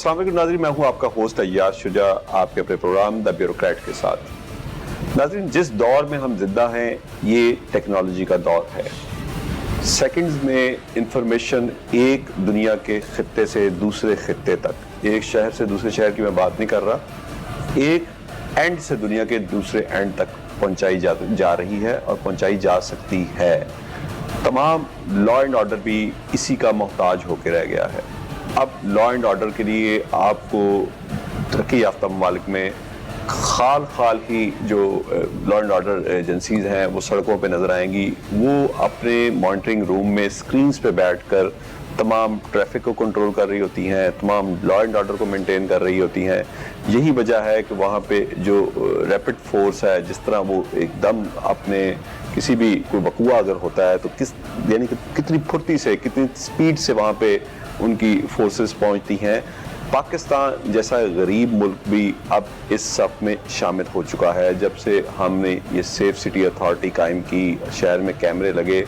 अस्सलाम वालेकुम नाज़रीन, मैं हूं आपका होस्ट अय्याज शुजा आपके अपने प्रोग्राम द ब्यूरोक्रेट के साथ। नाज़रीन, जिस दौर में हम जिंदा हैं ये टेक्नोलॉजी का दौर है। सेकंड्स में इंफॉर्मेशन एक दुनिया के खित्ते से दूसरे खित्ते तक, एक शहर से दूसरे शहर की मैं बात नहीं कर रहा, एक एंड से दुनिया के दूसरे एंड तक पहुंचाई जा रही है और पहुंचाई जा सकती है। तमाम लॉ एंड ऑर्डर भी इसी का मोहताज होकर रह गया है। अब लॉ एंड ऑर्डर के लिए आपको तरक्की याफ्ता ममालिक में खाल खाल ही जो लॉ एंड ऑर्डर एजेंसीज हैं वो सड़कों पे नज़र आएंगी। वो अपने मॉनिटरिंग रूम में स्क्रीन्स पे बैठकर तमाम ट्रैफिक को कंट्रोल कर रही होती हैं, तमाम लॉ एंड ऑर्डर को मेंटेन कर रही होती हैं। यही वजह है कि वहाँ पे जो रैपिड फोर्स है, जिस तरह वो एकदम अपने किसी भी कोई वक़ुआ अगर होता है तो यानी कि कितनी फुर्ती से, कितनी स्पीड से वहाँ पे उनकी फोर्सेस पहुँचती हैं। पाकिस्तान जैसा गरीब मुल्क भी अब इस सफ़ में शामिल हो चुका है। जब से हमने ये सेफ सिटी अथॉरिटी कायम की, शहर में कैमरे लगे,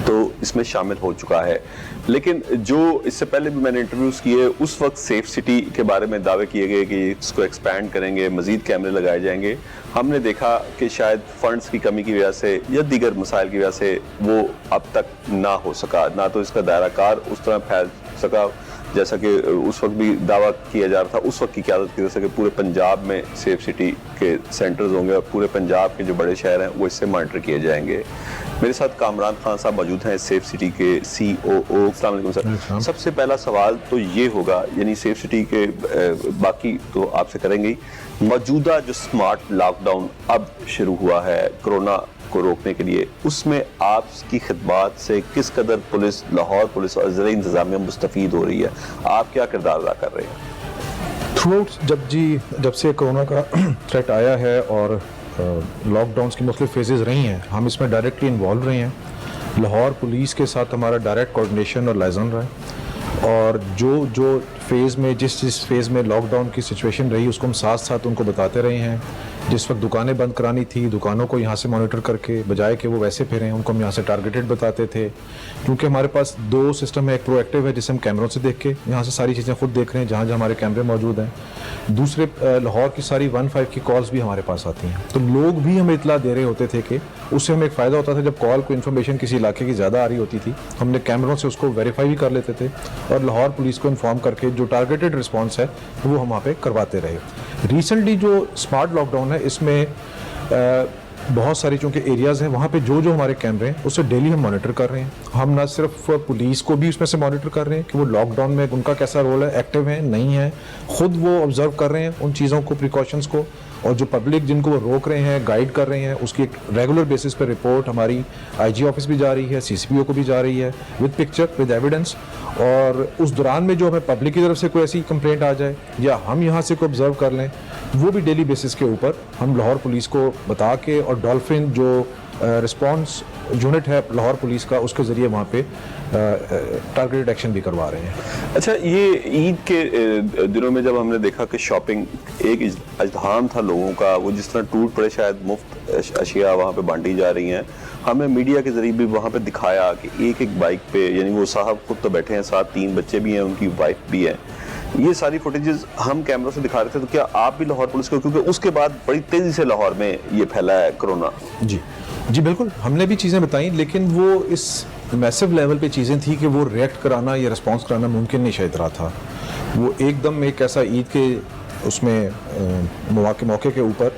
तो इसमें शामिल हो चुका है। लेकिन जो इससे पहले भी मैंने इंटरव्यूज़ किए, उस वक्त सेफ सिटी के बारे में दावे किए गए कि इसको एक्सपैंड करेंगे, मज़ीद कैमरे लगाए जाएंगे। हमने देखा कि शायद फंड्स की कमी की वजह से या दीगर मसाइल की वजह से वो अब तक ना हो सका, ना तो इसका दायरा कार उस तरह फैल सका जैसा कि उस वक्त भी दावा किया जा रहा था। उस वक्त की क़यादत की वजह से कि पूरे पंजाब में सेफ सिटी के सेंटर्स होंगे और पूरे पंजाब के जो बड़े शहर हैं वो इससे मॉनिटर किए जाएंगे। मेरे साथ कामरान खान साहब मौजूद हैं, सेफ सिटी के COO। अस्सलाम वालेकुम सर। सबसे पहला सवाल तो ये होगा, यानी सेफ सिटी के बाकी तो आपसे करेंगे, मौजूदा जो स्मार्ट लॉकडाउन अब शुरू हुआ है कोरोना को रोकने के लिए, उसमें आपकी खिदमात से किस कदर पुलिस, लाहौर पुलिस और ज़िला इंतज़ामिया मुस्तफ़ीद हो रही है? आप क्या किरदार अदा कर रहे हैं? थ्रू जब से कोरोना का थ्रेट आया है और लॉकडाउन की मुख्तलिफ फेजेज़ रही हैं, हम इसमें डायरेक्टली इन्वॉल्व रहे हैं। लाहौर पुलिस के साथ हमारा डायरेक्ट कोऑर्डिनेशन और लाइजन रहा है, और जो फेज़ में जिस फेज़ में लॉकडाउन की सिचुएशन रही उसको हम साथ साथ उनको बताते रहे हैं। जिस वक्त दुकानें बंद करानी थी, दुकानों को यहाँ से मॉनिटर करके, बजाय कि वो वैसे फिरें, उनको हम यहाँ से टारगेटेड बताते थे। क्योंकि हमारे पास दो सिस्टम है, एक प्रोएक्टिव है जिसे हम कैमरों से देख के यहाँ से सारी चीज़ें खुद देख रहे हैं जहाँ जहाँ हमारे कैमरे मौजूद हैं। दूसरे लाहौर की सारी 15 की कॉल्स भी हमारे पास आती हैं, तो लोग भी हमें इतला दे रहे होते थे कि उससे हमें एक फ़ायदा होता था। जब कॉल को इन्फॉर्मेशन किसी इलाके की ज़्यादा आ रही होती थी, हमने कैमरों से उसको वेरीफाई भी कर लेते थे और लाहौर पुलिस को इन्फॉर्म करके जो टारगेटेड रिस्पॉन्स है वो हम वहाँ पे करवाते रहे। रिसेंटली जो स्मार्ट लॉकडाउन है, इसमें बहुत सारी चूँकि एरियाज़ हैं, वहाँ पे जो हमारे कैमरे हैं उससे डेली हम मॉनिटर कर रहे हैं। हम ना सिर्फ पुलिस को भी उसमें से मॉनिटर कर रहे हैं कि वो लॉकडाउन में उनका कैसा रोल है, एक्टिव है नहीं है, ख़ुद वो ऑब्जर्व कर रहे हैं उन चीज़ों को, प्रिकॉशंस को, और जो पब्लिक जिनको वो रोक रहे हैं, गाइड कर रहे हैं, उसकी एक रेगुलर बेसिस पर रिपोर्ट हमारी IG ऑफिस भी जा रही है, CCPO को भी जा रही है, विद पिक्चर, विद एविडेंस। और उस दौरान में जो हमें पब्लिक की तरफ से कोई ऐसी कंप्लेंट आ जाए या हम यहाँ से कोई ऑब्जर्व कर लें, वो भी डेली बेसिस के ऊपर हम लाहौर पुलिस को बता के, और डॉल्फिन जो रिस्पॉन्स यूनिट है लाहौर पुलिस का, उसके ज़रिए वहाँ पे टारगेटेड एक्शन भी करवा रहे हैं। अच्छा, ये ईद के दिनों में जब हमने देखा कि शॉपिंग एक इज़्दिहाम था लोगों का, वो जिस तरह टूट पड़े, शायद मुफ्त अशिया वहाँ पे बांटी जा रही हैं, हमने मीडिया के ज़रिए भी वहाँ पे दिखाया कि एक बाइक पे, यानी वो साहब खुद तो बैठे हैं, साथ 3 बच्चे भी हैं, उनकी वाइफ भी है। ये सारी फुटेजेस हम कैमरों से दिखा रहे थे। तो क्या आप भी लाहौर पुलिस को, क्योंकि उसके बाद बड़ी तेज़ी से लाहौर में ये फैला है कोरोना? जी बिल्कुल, हमने भी चीज़ें बताई, लेकिन वो इस मैसिव लेवल पे चीज़ें थी कि वो रिएक्ट कराना या रिस्पॉन्स कराना मुमकिन नहीं शायद रहा था। वो एकदम एक ऐसा ईद के उसमें मौके के ऊपर,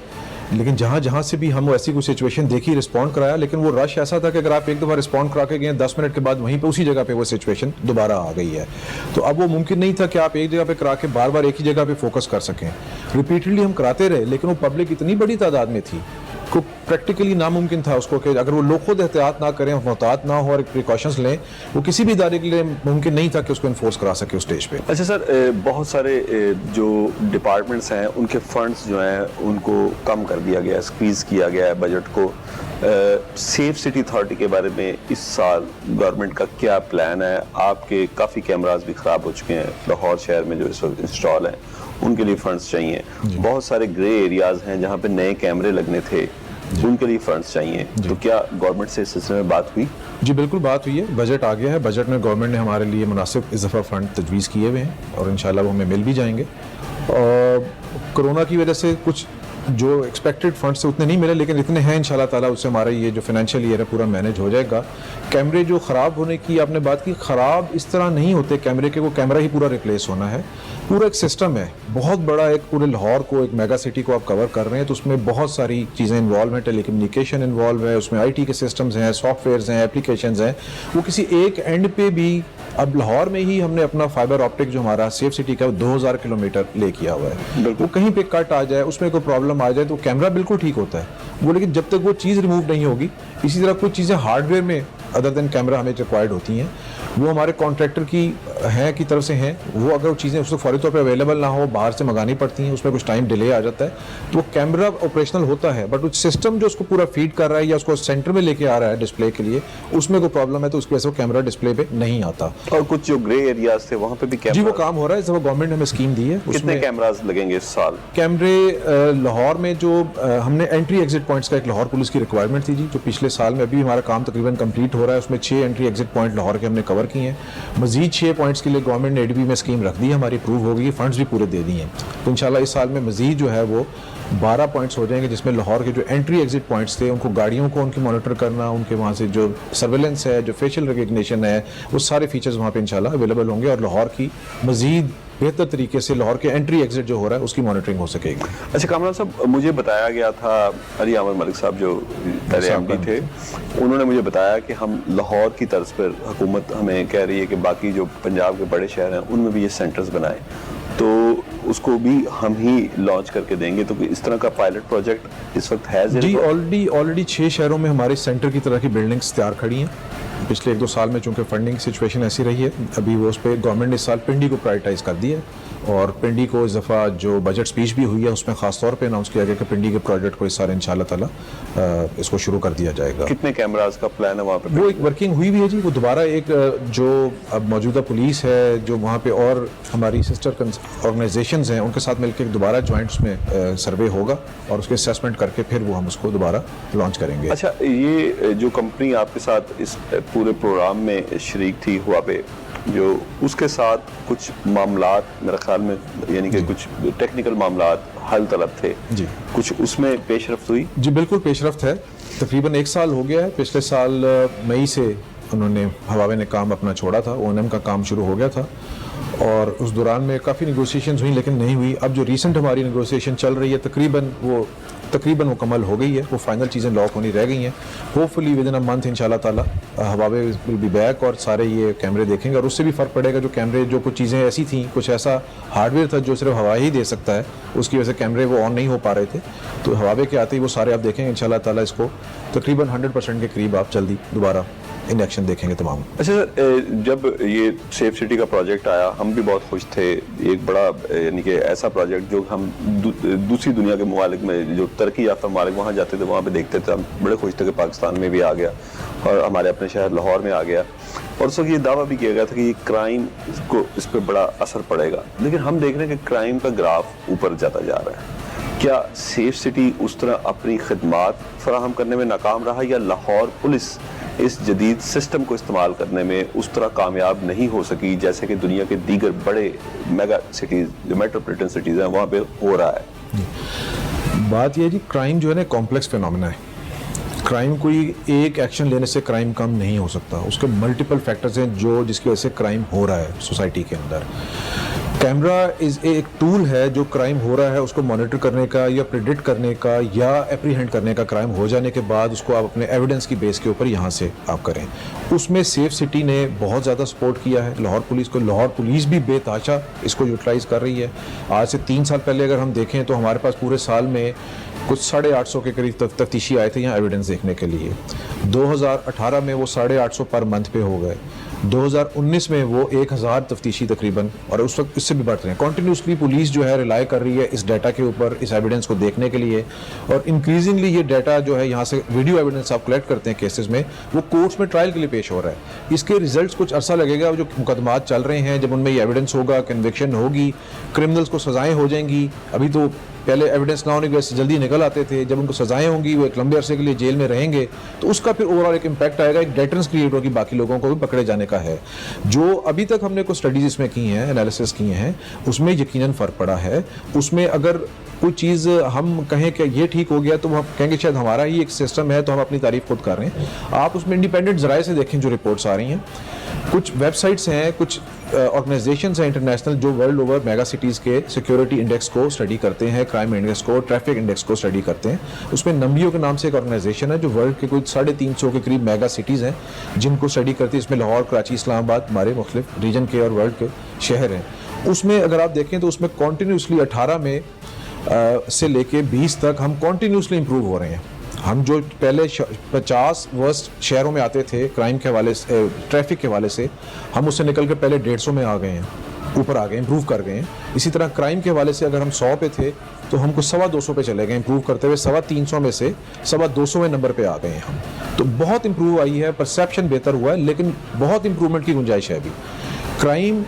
लेकिन जहाँ जहाँ से भी हम ऐसी कोई सिचुएशन देखी, रिस्पॉन्ड कराया, लेकिन वो रश ऐसा था कि अगर आप एक दफ़ा रिस्पॉन्ड करा के गए, 10 मिनट के बाद वहीं पे उसी जगह पे वो सिचुएशन दोबारा आ गई है। तो अब वो मुमकिन नहीं था कि आप एक जगह पे करा के बार बार एक ही जगह पे फोकस कर सकें। रिपीटेडली हम कराते रहे, लेकिन वो पब्लिक इतनी बड़ी तादाद में थी को प्रैक्टिकली नामुमकिन था उसको, कि अगर वो लोग खुद एहतियात ना करें, मोहतात ना हो और प्रिकॉशंस लें, वो किसी भी इदारे के लिए मुमकिन नहीं था कि उसको इन्फोर्स करा सके उस स्टेज पे। अच्छा सर, बहुत सारे जो डिपार्टमेंट्स हैं उनके फंड्स जो हैं उनको कम कर दिया गया है, स्क्वीज़ किया गया है बजट को। सेफ सिटी अथॉरिटी के बारे में इस साल गवर्नमेंट का क्या प्लान है? आपके काफ़ी कैमराज भी ख़राब हो चुके हैं लाहौर शहर में जो इस वक्त इंस्टॉल हैं, उनके लिए फंड्स चाहिए। बहुत सारे ग्रे एरियाज़ हैं जहाँ पे नए कैमरे लगने थे, उनके लिए फंड्स चाहिए, तो क्या गवर्नमेंट से इस सिलसिले में बात हुई? जी बिल्कुल बात हुई है, बजट आ गया है, बजट में गवर्नमेंट ने हमारे लिए मुनासिब इस दफ़ा फ़ंड तजवीज़ किए हुए हैं और इंशाल्लाह वो हमें मिल भी जाएंगे। और कोरोना की वजह से कुछ जो एक्सपेक्टेड फंड्स थे उतने नहीं मिले, लेकिन इतने हैं इंशाल्लाह ताला उससे हमारा ये जो फाइनेंशियल ईयर है पूरा मैनेज हो जाएगा। कैमरे जो ख़राब होने की आपने बात की, ख़राब इस तरह नहीं होते कैमरे के, वो कैमरा ही पूरा रिप्लेस होना है। पूरा एक सिस्टम है बहुत बड़ा, एक पूरे लाहौर को, एक मेगा सिटी को आप कवर कर रहे हैं, तो उसमें बहुत सारी चीज़ें इन्वॉल्व हैं, टेलीकम्युनिकेशन इन्वॉल्व है, उसमें IT के सिस्टम्स हैं, सॉफ्टवेयर्स हैं, एप्लीकेशंस हैं। वो किसी एक एंड पे भी, अब लाहौर में ही हमने अपना फाइबर ऑप्टिक जो हमारा सेफ सिटी का 2000 किलोमीटर ले किया हुआ है, वो कहीं पे कट आ जाए, उसमें कोई प्रॉब्लम आ जाए तो कैमरा बिल्कुल ठीक होता है वो, लेकिन जब तक वो चीज़ रिमूव नहीं होगी, इसी तरह कुछ चीज़ें हार्डवेयर में अदर देन कैमरा हमें रिक्वायर्ड होती हैं, वो हमारे कॉन्ट्रैक्टर की तरफ से हैं, वो अगर वो चीज़ें उसको फौरी तौर पे अवेलेबल ना हो, बाहर से मंगानी पड़ती हैं, उसमें कुछ टाइम डिले आ जाता है, तो वो कैमरा ऑपरेशनल होता है, बट उस सिस्टम जो उसको पूरा फीड कर रहा है या उसको सेंटर में लेके आ रहा है डिस्प्ले के लिए, उसमें कोई प्रॉब्लम है तो उसकी वजह से वो कैमरा डिस्प्ले पे नहीं आता। और कुछ जो ग्रे एरियाज थे वहाँ पे भी जी वो काम हो रहा है, जब गवर्नमेंट हमें स्कीम दी है। कितने कैमरास लगेंगे इस साल? कैमरे लाहौर में जो हमने एंट्री एग्जिट पॉइंट्स का एक लाहौर पुलिस की रिक्वायरमेंट थी जी, जो पिछले साल में अभी हमारा काम तकरीबन कंप्लीट हो रहा है, उसमें 6 एंट्री एग्जिट पॉइंट लाहौर के हमने कवर किए हैं। मजीद 6 पॉइंट्स के लिए गवर्नमेंट ने ADB में स्कीम रख दी है, हमारी अप्रूव हो गई, फंड्स भी पूरे दे दिए हैं, तो इंशाल्लाह इस साल में मजीद जो है वो 12 पॉइंट्स हो जाएंगे, जिसमें लाहौर के जो एंट्री एग्जिट पॉइंट्स थे उनको, गाड़ियों को उनकी मॉनिटर करना, उनके वहाँ से जो सर्वेलेंस है, जो फेशियल रिकग्निशन है, वो सारे फीचर्स वहाँ पे इंशाल्लाह अवेलेबल होंगे और लाहौर की मजीद बेहतर तरीके से लाहौर के एंट्री एग्जिट जो हो रहा है उसकी मॉनिटरिंग हो सकेगी। अच्छा कामरान साहब, मुझे बताया गया था, अली अहमद मलिक साहब जो पहले MD थे, उन्होंने मुझे बताया कि हम लाहौर की तर्ज पर, हुकूमत हमें कह रही है कि बाकी जो पंजाब के बड़े शहर हैं उनमें भी ये सेंटर्स बनाए, तो उसको भी हम ही लॉन्च करके देंगे, तो इस तरह का पायलट प्रोजेक्ट इस वक्त है? जी ऑलरेडी 6 शहरों में हमारे सेंटर की तरह की बिल्डिंग्स तैयार खड़ी हैं। पिछले 1-2 साल में चूंकि फंडिंग सिचुएशन ऐसी रही है, अभी वो उस पर गवर्नमेंट ने इस साल पिंडी को प्रायोरिटाइज कर दिया है और पिंडी को इस दफ़ा जो बजट स्पीच भी हुई है उसमें खास तौर पे अनाउंस किया गया कि पिंडी के प्रोजेक्ट को इस साल इंशाल्लाह ताला इसको शुरू कर दिया जाएगा। कितने कैमरास का प्लान है वहाँ पे? वो एक वर्किंग हुई भी है जी, वो दोबारा एक जो अब मौजूदा पुलिस है जो वहाँ पे और हमारी सिस्टर ऑर्गेनाइजेशंस हैं उनके साथ मिलकर दोबारा ज्वाइंट उसमें सर्वे होगा और उसके असेसमेंट करके फिर वो हम उसको दोबारा लॉन्च करेंगे। अच्छा, ये जो कंपनी आपके साथ इस पूरे प्रोग्राम में शरीक थी हुआ पे, जो उसके साथ कुछ मामलात मेरे ख्याल में, यानी कि कुछ टेक्निकल मामलात हल तलब थे जी, कुछ उसमें पेशरफ्त हुई? जी बिल्कुल पेशरफ्त है, तकरीबन 1 साल हो गया है। पिछले साल मई से उन्होंने, हवावे ने काम अपना छोड़ा था, O&M का काम शुरू हो गया था और उस दौरान में काफ़ी नेगोशिएशंस हुई लेकिन नहीं हुई। अब जो रिसेंट हमारी नेगोशिएशन चल रही है तकरीबन मुकम्मल हो गई है, वो फाइनल चीज़ें लॉक होनी रह गई हैं। Hopefully with in a month इंशाल्लाह ताला हवावे विल बी बैक और सारे ये कैमरे देखेंगे और उससे भी फ़र्क पड़ेगा। जो कैमरे, जो कुछ चीज़ें ऐसी थी, कुछ ऐसा हार्डवेयर था जो सिर्फ हवा ही दे सकता है, उसकी वजह से कैमरे वो ऑन नहीं हो पा रहे थे, तो हवावे के आते ही वो सारे आप देखेंगे इंशाल्लाह ताला। इसको तकरीबन 100% के करीब आप जल्दी दोबारा इन एक्शन देखेंगे तमाम। अच्छा सर, जब ये सेफ सिटी का प्रोजेक्ट आया हम भी बहुत खुश थे। एक बड़ा, यानी कि ऐसा प्रोजेक्ट जो हम दूसरी दुनिया के ममालिक में, जो तरक्की याफ्ता ममालिक वहाँ जाते थे वहाँ पे देखते थे, हम बड़े खुश थे कि पाकिस्तान में भी आ गया और हमारे अपने शहर लाहौर में आ गया। और उस वक्त ये दावा भी किया गया था कि ये क्राइम को, इस पर बड़ा असर पड़ेगा, लेकिन हम देख रहे हैं कि क्राइम का ग्राफ ऊपर जाता जा रहा है। क्या सेफ सिटी उस तरह अपनी खिदमात फराहम करने में नाकाम रहा, या लाहौर पुलिस इस जदीद सिस्टम को इस्तेमाल करने में उस तरह कामयाब नहीं हो सकी जैसे कि दुनिया के दीगर बड़े मेगा सिटीज़, जो मेट्रोपॉलिटन सिटीज़ हैं, वहाँ पे हो रहा है? बात यह है जी, क्राइम जो है ना कॉम्प्लेक्स फिनोमेना है। क्राइम कोई एक एक्शन लेने से क्राइम कम नहीं हो सकता, उसके मल्टीपल फैक्टर्स हैं जो जिसकी वजह से क्राइम हो रहा है सोसाइटी के अंदर। कैमरा एक टूल है जो क्राइम हो रहा है उसको मॉनिटर करने का या प्रिडिक्ट करने का या एप्रीहेंड करने का, क्राइम हो जाने के बाद उसको आप अपने एविडेंस की बेस के ऊपर यहाँ से आप करें। उसमें सेफ सिटी ने बहुत ज़्यादा सपोर्ट किया है लाहौर पुलिस को। लाहौर पुलिस भी बेताशा इसको यूटिलाइज़ कर रही है। आज से 3 साल पहले अगर हम देखें तो हमारे पास पूरे साल में कुछ 850 के करीब तफ्तीशी आए थे यहाँ एविडेंस देखने के लिए। 2018 में वो 850 पर मंथ पे हो गए। 2019 में वो 1000 तफ्तीशी तकरीबन, और उस वक्त इससे भी बढ़ रहे हैं। कॉन्टीन्यूसली पुलिस जो है रिलाई कर रही है इस डाटा के ऊपर, इस एविडेंस को देखने के लिए, और इंक्रीजिंगली ये डाटा जो है यहाँ से वीडियो एविडेंस आप कलेक्ट करते हैं केसेस में, वो कोर्ट्स में ट्रायल के लिए पेश हो रहा है। इसके रिजल्ट्स कुछ अरसा लगेगा, जो मुकदमात चल रहे हैं जब उनमें ये एविडेंस होगा, कन्विक्शन होगी, क्रिमिनल्स को सजाएं हो जाएंगी। अभी तो पहले एविडेंस ना होने की वजह से जल्दी निकल आते थे, जब उनको सजाएं होंगी वो एक लंबे अरसे के लिए जेल में रहेंगे तो उसका फिर ओवरऑल एक इम्पैक्ट आएगा, एक डेटरेंस क्रिएट होगी, बाकी लोगों को भी पकड़े जाने का है। जो अभी तक हमने कुछ स्टडीज इसमें की हैं, एनालिसिस किए हैं, उसमें यकीनन फ़र्क पड़ा है। उसमें अगर कोई चीज़ हम कहें कि ये ठीक हो गया तो हम कहेंगे शायद हमारा ही एक सिस्टम है तो हम अपनी तारीफ खुद कर रहे हैं। आप उसमें इंडिपेंडेंट ज़राए से देखें जो रिपोर्ट्स आ रही हैं, कुछ वेबसाइट्स हैं, कुछ ऑर्गेनाइजेशंस हैं इंटरनेशनल जो वर्ल्ड ओवर मेगा सिटीज़ के सिक्योरिटी इंडेक्स को स्टडी करते हैं, क्राइम इंडेक्स को, ट्रैफिक इंडेक्स को स्टडी करते हैं। उसमें नंबियो के नाम से एक ऑर्गेनाइजेशन है जो वर्ल्ड के कुछ 350 के करीब मेगा सिटीज़ हैं जिनको स्टडी करती है। इसमें लाहौर, कराची, इस्लामाबाद हमारे मुख्तलिफ रीजन के और वर्ल्ड के शहर हैं। उसमें अगर आप देखें तो उसमें कॉन्टीन्यूसली 18 में से लेके 20 तक हम कॉन्टीन्यूसली इम्प्रूव हो रहे हैं। हम जो पहले 50 वर्स्ट शहरों में आते थे क्राइम के हवाले से, ट्रैफिक के हवाले से, हम उससे निकल के पहले 150 में आ गए हैं, ऊपर आ गए, इम्प्रूव कर गए हैं। इसी तरह क्राइम के हवाले से अगर हम 100 पे थे तो हमको 250 पे चले गए, इम्प्रूव करते हुए 350 में से 250 नंबर पे आ गए हैं हम। तो बहुत इम्प्रूव आई है, परसेप्शन बेहतर हुआ है, लेकिन बहुत इम्प्रूवमेंट की गुंजाइश है अभी। क्राइम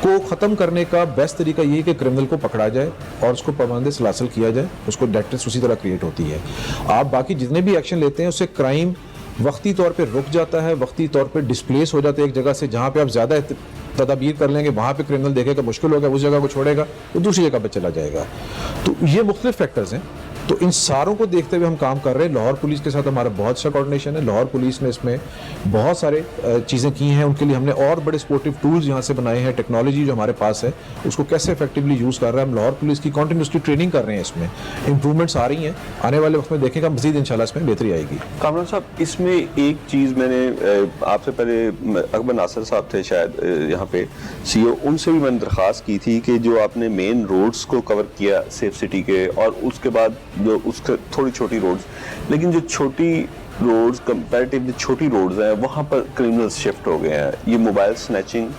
को ख़त्म करने का बेस्ट तरीका ये है कि क्रिमिनल को पकड़ा जाए और उसको पाबंदी से हासिल किया जाए, उसको डेटरेंस उसी तरह क्रिएट होती है। आप बाकी जितने भी एक्शन लेते हैं उससे क्राइम वक्ती तौर पे रुक जाता है, वक्ती तौर पे डिस्प्लेस हो जाता है एक जगह से। जहाँ पे आप ज़्यादा तदाबीर कर लेंगे वहाँ पे क्रिमिनल देखेगा मुश्किल होगा, उस जगह को छोड़ेगा तो दूसरी जगह पर चला जाएगा। तो ये मुख्तलिफ फैक्टर्स हैं, तो इन सारों को देखते हुए हम काम कर रहे हैं। लाहौर पुलिस के साथ हमारा बहुत अच्छा कोऑर्डिनेशन है। लाहौर पुलिस ने इसमें बहुत सारे चीज़ें की हैं, उनके लिए हमने और बड़े सपोर्टिव टूल्स यहाँ से बनाए हैं। टेक्नोलॉजी जो हमारे पास है उसको कैसे इफेक्टिवली यूज़ कर रहे हैं हम, लाहौर पुलिस की कॉन्टीन्यूसली ट्रेनिंग कर रहे हैं। इसमें इंप्रूवमेंट्स आ रही हैं, आने वाले वक्त में देखेगा मजीद इंशाल्लाह इसमें बेहतरी आएगी। कामरान साहब, इसमें एक चीज़ मैंने आपसे पहले अकबर नासिर साहब थे शायद यहाँ पे CEO, उनसे भी मैंने दरख्वास्त की थी कि जो आपने मेन रोड्स को कवर किया सेफ सिटी के, और उसके बाद जो उसके थोड़ी छोटी रोड्स, लेकिन जो छोटी रोड्स कंपैरेटिवली छोटी रोड्स हैं वहाँ पर क्रिमिनल्स शिफ्ट हो गए हैं। ये मोबाइल स्नैचिंग,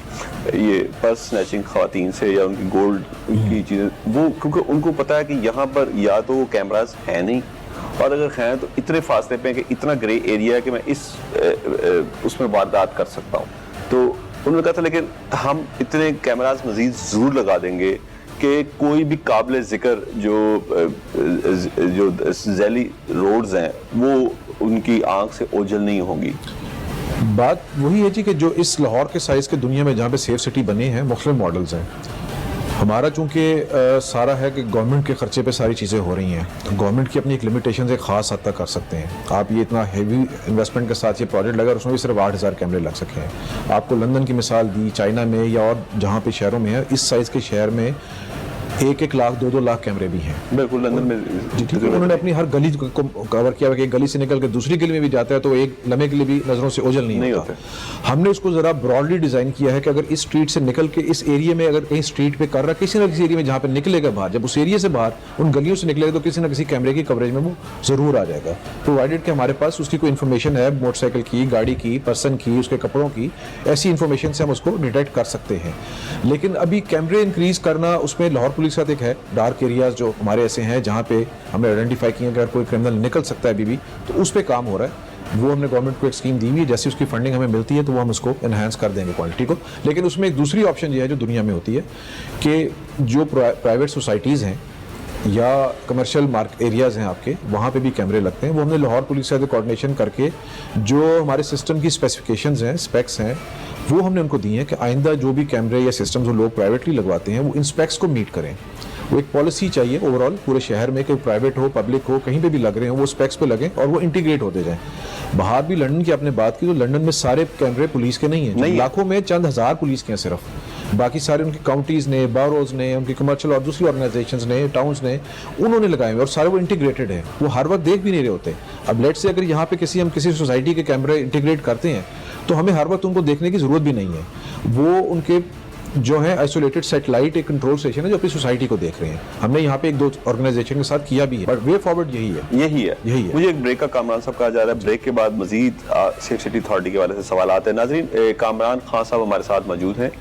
ये पर्स स्नैचिंग ख़वातीन से, या उनकी गोल्ड की चीज़ें, वो क्योंकि उनको पता है कि यहाँ पर या तो वो कैमरास हैं नहीं, और अगर हैं तो इतने फासले पे हैं कि इतना ग्रे एरिया है कि मैं इस उसमें वारदात कर सकता हूँ। तो उन्होंने कहा था लेकिन हम इतने कैमरास मज़ीद ज़रूर लगा देंगे कि कोई भी काबिल ज़िक्र जो जैली रोड्स हैं वो उनकी आंख से ओझल नहीं होंगी। बात वही है जी कि जो इस लाहौर के साइज़ के दुनिया में जहाँ पे सेफ सिटी बने हैं मुख्तलिफ मॉडल्स हैं। हमारा चूँकि सारा है कि गवर्नमेंट के खर्चे पे सारी चीज़ें हो रही हैं, गवर्नमेंट की अपनी एक लिमिटेशन एक ख़ास हद तक कर सकते हैं। आप ये इतना हेवी इन्वेस्टमेंट के साथ ये प्रोजेक्ट लगा, उसमें भी सिर्फ 8000 कैमरे लग सके हैं। आपको लंदन की मिसाल दी, चाइना में या और जहाँ पे शहरों में है, इस साइज़ के शहर में 1-1 लाख 2-2 लाख कैमरे भी हैं। बिल्कुल, लंदन में ठीक है, उन्होंने अपनी हर गली को कवर किया कि एक गली से निकल के दूसरी गली में भी जाता है तो एक लम्हे के लिए भी नज़रों से ओझल नहीं होता। हमने उसको ज़रा ब्रॉडली डिज़ाइन किया है कि अगर इस स्ट्रीट से निकल के इस एरिया में, अगर कहीं स्ट्रीट पे कर रहा है किसी न किसी एरिया में जहाँ पे निकलेगा बाहर, जब उस एरिया से बाहर उन गलियों से निकलेगा तो किसी न किसी कैमरे की कवरेज में वो ज़रूर आ जाएगा, प्रोवाइडेड कि हमारे पास उसकी कोई इन्फॉर्मेशन है, मोटरसाइकिल की, गाड़ी की, पर्सन की, उसके कपड़ों की, ऐसी इन्फॉर्मेशन से हम उसको डिटेक्ट कर सकते हैं। लेकिन अभी कैमरे इंक्रीज़ करना, उसमें लाहौर पुलिस का एक है डार्क एरियाज जो हमारे ऐसे हैं जहाँ पे हमने आइडेंटिफाई किया कि अगर कोई क्रिमिनल निकल सकता है अभी भी, तो उस पर काम हो रहा है। वो हमने गवर्नमेंट को एक स्कीम दी हुई है, जैसे उसकी फंडिंग हमें मिलती है तो वो हम उसको एनहांस कर देंगे क्वालिटी को। लेकिन उसमें एक दूसरी ऑप्शन ये है जो दुनिया में होती है कि जो प्राइवेट सोसाइटीज़ हैं या कमर्शियल मार्केट एरियाज़ हैं आपके, वहाँ पे भी कैमरे लगते हैं। वो हमने लाहौर पुलिस से कोऑर्डिनेशन करके जो हमारे सिस्टम की स्पेसिफिकेशंस हैं, स्पेक्स हैं, वो हमने उनको दी हैं कि आइंदा जो भी कैमरे या सिस्टम जो लोग प्राइवेटली लगवाते हैं वो इन स्पेक्स को मीट करें। वो एक पॉलिसी चाहिए ओवरऑल पूरे शहर में कि प्राइवेट हो, पब्लिक हो, कहीं पे भी लग रहे हो वो स्पेक्स पे लगें और वो इंटीग्रेट होते जाएं। बाहर भी लंदन की आपने बात की तो लंदन में सारे कैमरे पुलिस के नहीं हैं, लाखों में चंद हज़ार पुलिस के हैं सिर्फ, बाकी सारे उनकी काउंटीज़ ने, बारोज ने, उनकी कमर्शियल और दूसरी ऑर्गेनाइजेशंस ने, टाउन्स ने, उन्होंने लगाए हुए और सारे वो इंटीग्रेटेड हैं। वो हर वक्त देख भी नहीं रहे होते। अब लेट से अगर यहाँ पे हम किसी सोसाइटी के कैमरे इंटीग्रेट करते हैं तो हमें हर वक्त उनको देखने की ज़रूरत भी नहीं है। वो उनके जो है आइसोलेटेड सैटेलाइट एक कंट्रोल स्टेशन है जो अपनी सोसाइटी को देख रहे हैं। हमने यहाँ पे 1-2 ऑर्गेनाइजेशन के साथ किया भी है, बट वे फॉरवर्ड यही है। मुझे एक ब्रेक का कामरान साहब कहा जा रहा है, ब्रेक के बाद मजीद सेफ सिटी अथॉरिटी के हवाले से सवाल आते हैं। नाज़रीन, कामरान खान साहब हमारे साथ मौजूद हैं।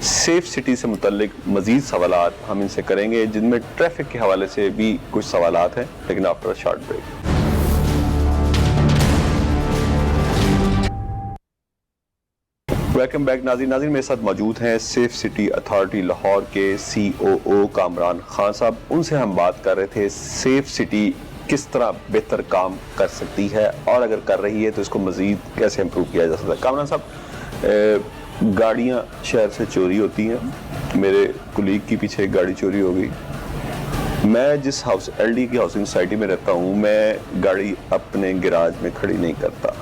सेफ सिटी से मुतल्लिक मजीद सवाल हम इनसे करेंगे जिनमें ट्रैफिक के हवाले से भी कुछ सवाल हैं, लेकिन after short break. Welcome back नाज़रीन मेरे साथ मौजूद हैं सेफ सिटी अथॉरिटी लाहौर के COO कामरान खान साहब। उनसे हम बात कर रहे थे सेफ सिटी किस तरह बेहतर काम कर सकती है और अगर कर रही है तो इसको मज़ीद कैसे इम्प्रूव किया जा सकता है। कामरान साहब, गाड़ियाँ शहर से चोरी होती हैं। मेरे कुलीग की पीछे एक गाड़ी चोरी हो गई। मैं जिस LD की हाउसिंग सोसाइटी में रहता हूँ, मैं गाड़ी अपने गैराज में खड़ी नहीं करता।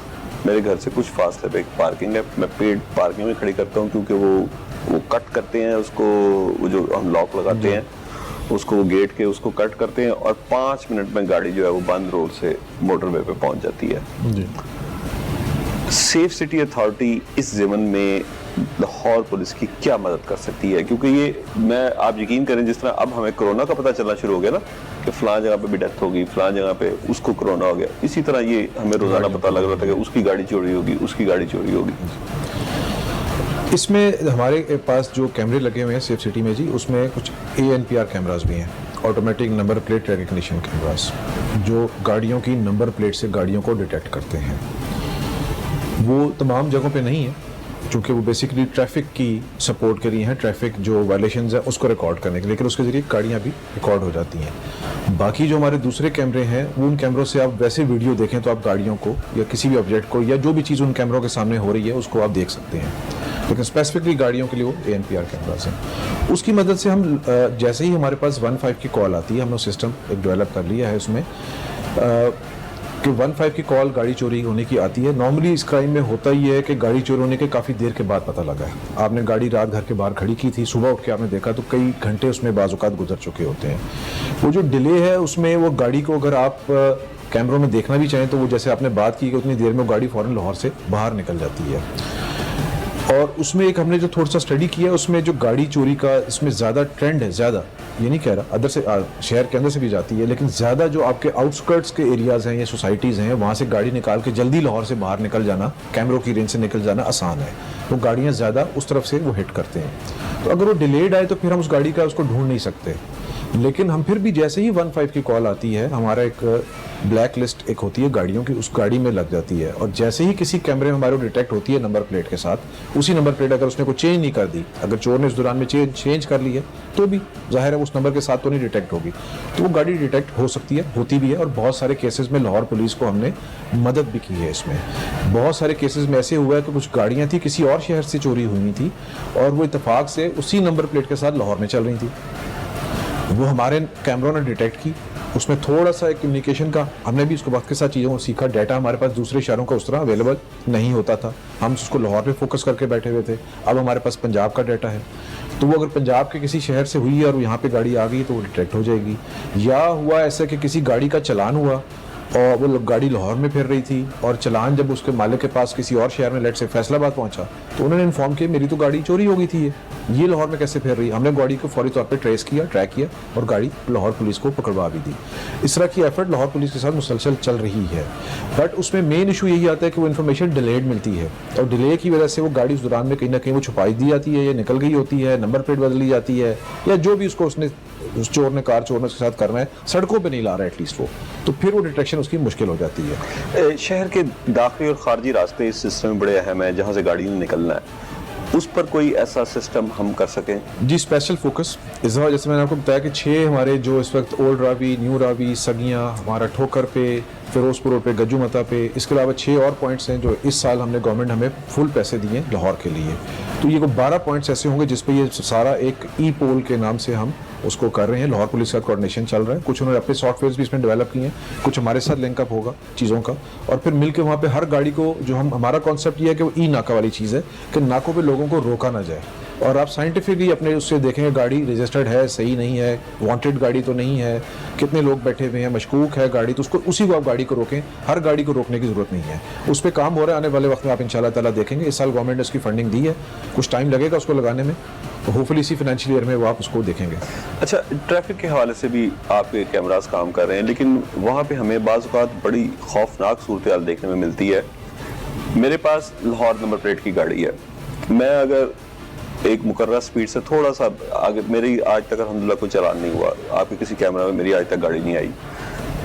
मेरे घर से कुछ फासले पे एक पार्किंग है, मैं पेड पार्किंग में खड़ी करता हूँ क्योंकि वो कट करते हैं उसको, वो जो हम लॉक लगाते हैं उसको, वो गेट के उसको कट करते हैं और 5 मिनट में गाड़ी जो है वो बंद रोड से मोटरवे पे पहुंच जाती है जी। सेफ सिटी अथॉरिटी इस ज़मन में लाहौर पुलिस की क्या मदद कर सकती है? क्योंकि ये आप यकीन करें, जिस तरह अब हमें कोरोना का पता चलना शुरू हो गया ना कि फलां जगह पे भी डेथ होगी, फलां जगह पे उसको कोरोना हो गया, इसी तरह ये हमें रोजाना पता लग रहा था कि उसकी गाड़ी चोरी होगी, उसकी गाड़ी चोरी होगी। इसमें हमारे पास जो कैमरे लगे हुए हैं सेफ सिटी में जी, उसमें कुछ ANPR कैमरास भी हैं, automatic number plate recognition cameras, जो गाड़ियों की नंबर प्लेट से गाड़ियों को डिटेक्ट करते हैं। वो तमाम जगहों पे नहीं है क्योंकि वो बेसिकली ट्रैफिक की सपोर्ट करी हैं, ट्रैफिक जो वायलेशंस है उसको रिकॉर्ड करने के लिए, लेकिन उसके ज़रिए गाड़ियाँ भी रिकॉर्ड हो जाती हैं। बाकी जो हमारे दूसरे कैमरे हैं, वो उन कैमरों से आप वैसे वीडियो देखें तो आप गाड़ियों को या किसी भी ऑब्जेक्ट को या जो भी चीज़ उन कैमरों के सामने हो रही है उसको आप देख सकते हैं, लेकिन स्पेसिफिकली गाड़ियों के लिए वो ANPR कैमरास हैं। उसकी मदद से हम जैसे ही हमारे पास 15 की कॉल आती है, हमने सिस्टम एक डेवलप कर लिया है उसमें कि 15 की कॉल गाड़ी चोरी होने की आती है। नॉर्मली इस क्राइम में होता ही है कि गाड़ी चोरी होने के काफ़ी देर के बाद पता लगा है। आपने गाड़ी रात घर के बाहर खड़ी की थी, सुबह उठ के आपने देखा तो कई घंटे उसमें बाज़-औक़ात गुजर चुके होते हैं। वो जो डिले है उसमें, वो गाड़ी को अगर आप कैमरों में देखना भी चाहें तो वो जैसे आपने बात की कि उतनी देर में वो गाड़ी फ़ौरन लाहौर से बाहर निकल जाती है। और उसमें एक हमने जो थोड़ा सा स्टडी किया, उसमें जो गाड़ी चोरी का इसमें ज़्यादा ट्रेंड है, ज़्यादा ये नहीं कह रहा अदर से शहर के अंदर से भी जाती है, लेकिन ज़्यादा जो आपके आउटस्कर्ट्स के एरियाज़ हैं या सोसाइटीज़ हैं, वहाँ से गाड़ी निकाल के जल्दी लाहौर से बाहर निकल जाना, कैमरों की रेंज से निकल जाना आसान है। वो गाड़ियाँ ज़्यादा उस तरफ से वो हिट करते हैं। तो अगर वो डिलेड आए तो फिर हम उस गाड़ी का उसको ढूंढ नहीं सकते, लेकिन हम फिर भी जैसे ही 15 की कॉल आती है, हमारा एक ब्लैक लिस्ट एक होती है गाड़ियों की, उस गाड़ी में लग जाती है। और जैसे ही किसी कैमरे में हमारे को डिटेक्ट होती है नंबर प्लेट के साथ, उसी नंबर प्लेट अगर उसने कोई चेंज नहीं कर दी, अगर चोर ने उस दौरान में चेंज कर ली है तो भी जाहिर है उस नंबर के साथ तो नहीं डिटेक्ट होगी, तो वो गाड़ी डिटेक्ट हो सकती है, होती भी है। और बहुत सारे केसेस में लाहौर पुलिस को हमने मदद भी की है इसमें। बहुत सारे केसेस में ऐसे हुआ है कि कुछ गाड़ियाँ थी किसी और शहर से चोरी हुई थी और वो इत्तेफाक से उसी नंबर प्लेट के साथ लाहौर में चल रही थी। वो हमारे कैमरों ने डिटेक्ट की, उसमें थोड़ा सा एक कम्युनिकेशन का हमने भी उसको वक्त के साथ चीज़ों को सीखा। डाटा हमारे पास दूसरे शहरों का उस तरह अवेलेबल नहीं होता था, हम उसको लाहौर पे फोकस करके बैठे हुए थे। अब हमारे पास पंजाब का डाटा है, तो वो अगर पंजाब के किसी शहर से हुई है और यहाँ पे गाड़ी आ गई तो वो डिटेक्ट हो जाएगी। या हुआ ऐसा कि किसी गाड़ी का चलान हुआ और वो गाड़ी लाहौर में फिर रही थी और चलान जब उसके मालिक के पास किसी और शहर में लेट से फैसलाबाद पहुंचा तो उन्होंने इन्फॉर्म किया मेरी तो गाड़ी चोरी हो गई थी, ये लाहौर में कैसे फिर रही। हमने गाड़ी को फौरी तौर पे ट्रेस किया, ट्रैक किया और गाड़ी लाहौर पुलिस को पकड़वा भी दी। इस तरह की एफर्ट लाहौर पुलिस के साथ मुसलसल चल रही है। बट उसमें मेन इशू यही आता है कि वो इन्फॉर्मेशन डिलेड मिलती है और डिले की वजह से वो गाड़ी उस दौरान में कहीं ना कहीं वो छुपाई दी जाती है या निकल गई होती है, नंबर प्लेट बदली जाती है, या जो भी उसको उसने उस चोर ने कार चोर ने उसके साथ करना है सड़कों पे नहीं ला रहा है एटलीस्ट वो, तो फिर वो डिटेक्शन उसकी मुश्किल हो जाती है। शहर के दाखिली और खारजी रास्ते इस सिस्टम में बड़े अहम है, जहाँ से गाड़ी ने निकलना है, उस पर कोई ऐसा सिस्टम हम कर सकें? जी, स्पेशल फोकस इस दफ़ा जैसे मैंने आपको बताया कि 6 हमारे जो इस वक्त ओल्ड रावी, न्यू रावी, सगियाँ, हमारा ठोकर पे, फिरोजपुर रोड पे, गज्जू मता पे, इसके अलावा 6 और पॉइंट्स हैं जो इस साल हमने गवर्नमेंट हमें फुल पैसे दिए लाहौर के लिए। तो ये 12 पॉइंट्स ऐसे होंगे जिस पे ये सारा एक पोल के नाम से हम उसको कर रहे हैं। लाहौर पुलिस का कोऑर्डिनेशन चल रहा है, कुछ उन्होंने अपने सॉफ्टवेयर भी इसमें डेवलप किए हैं, कुछ हमारे साथ लिंकअप होगा चीज़ों का, और फिर मिलकर वहाँ पे हर गाड़ी को जो हमारा कॉन्सेप्ट ये है कि वो नाका वाली चीज़ है कि नाकों पे लोगों को रोका ना जाए और आप साइंटिफिकली अपने उससे देखेंगे गाड़ी रजिस्टर्ड है, सही नहीं है, वांटेड गाड़ी तो नहीं है, कितने लोग बैठे हुए हैं, मशकूक है गाड़ी, तो उसको उसी को आप गाड़ी को रोकें। हर गाड़ी को रोकने की ज़रूरत नहीं है, उस पर काम हो रहा है। आने वाले वक्त में आप इंशाल्लाह ताला देखेंगे, इस साल गवर्नमेंट ने उसकी फंडिंग दी है, कुछ टाइम लगेगा उसको लगाने में, तो होपफुली इसी फाइनेंशियल ईयर में वो आप उसको देखेंगे। अच्छा, ट्रैफिक के हवाले से भी आपके कैमरास काम कर रहे हैं, लेकिन वहाँ पे हमें बाज़ औक़ात बड़ी खौफनाक सूरत हाल देखने में मिलती है। मेरे पास लाहौर नंबर प्लेट की गाड़ी है, मैं अगर एक मुकर्रर स्पीड से थोड़ा सा आगे, मेरी आज तक अल्हम्दुलिल्लाह कोई चालान नहीं हुआ, आपके किसी कैमरा में मेरी आज तक गाड़ी नहीं आई।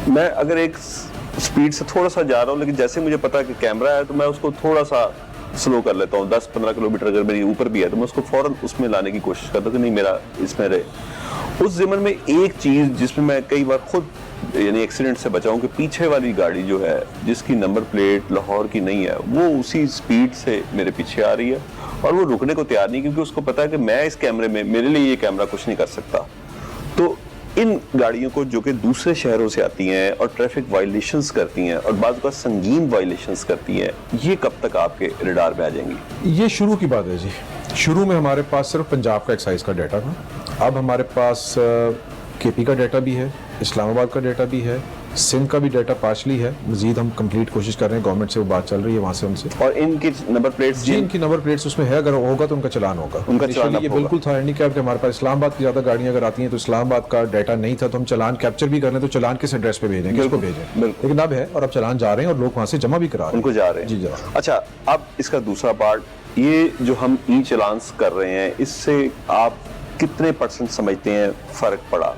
मैं अगर एक स्पीड से थोड़ा सा जा रहा हूँ, लेकिन जैसे मुझे पता है कि कैमरा है तो मैं उसको थोड़ा सा स्लो कर लेता हूँ, 10-15 किलोमीटर अगर मेरी ऊपर भी है तो मैं उसको फौरन उसमें लाने की कोशिश करता हूँ कि नहीं मेरा इसमें रहे। उस ज़मन में एक चीज़ जिसमें मैं कई बार खुद यानी एक्सीडेंट से बचाऊं कि पीछे वाली गाड़ी जो है जिसकी नंबर प्लेट लाहौर की नहीं है वो उसी स्पीड से मेरे पीछे आ रही है और वो रुकने को तैयार नहीं, क्योंकि उसको पता है कि मैं इस कैमरे में, मेरे लिए ये कैमरा कुछ नहीं कर सकता। तो इन गाड़ियों को जो कि दूसरे शहरों से आती हैं और ट्रैफिक वायलेशंस करती हैं और बाज़ का संगीन वायलेशंस करती हैं, ये कब तक आपके रडार में आ जाएंगी? ये शुरू की बात है जी। शुरू में हमारे पास सिर्फ पंजाब का एक्साइज का डाटा था, अब हमारे पास केपी का डाटा भी है, इस्लामाबाद का डाटा भी है, सिंध का भी डाटा पार्शली है। मजीद हम कंप्लीट कोशिश कर रहे हैं, गवर्नमेंट से वो बात चल रही है वहाँ से उनसे। और इनकी नंबर प्लेट्स जी, इनकी नंबर प्लेट्स उसमें है, अगर होगा तो उनका चालान होगा। उनका चालान ये बिल्कुल था हैंडीकैप कि हमारे पास इस्लामाबाद की ज़्यादा गाड़ियाँ अगर आती हैं तो इस्लामाबाद का डाटा नहीं था, तो हम चालान कैप्चर भी कर रहे हैं तो चालान किस एड्रेस पे भेजें, किसको भेजें। लेकिन अब है और अब चालान जा रहे हैं और लोग वहाँ से जमा भी करा रहे हैं, उनको जा रहे हैं। जी जा। अच्छा, अब इसका दूसरा पार्ट, ये जो हम ई चालान्स कर रहे हैं इससे आप कितने % समझते हैं फ़र्क पड़ा?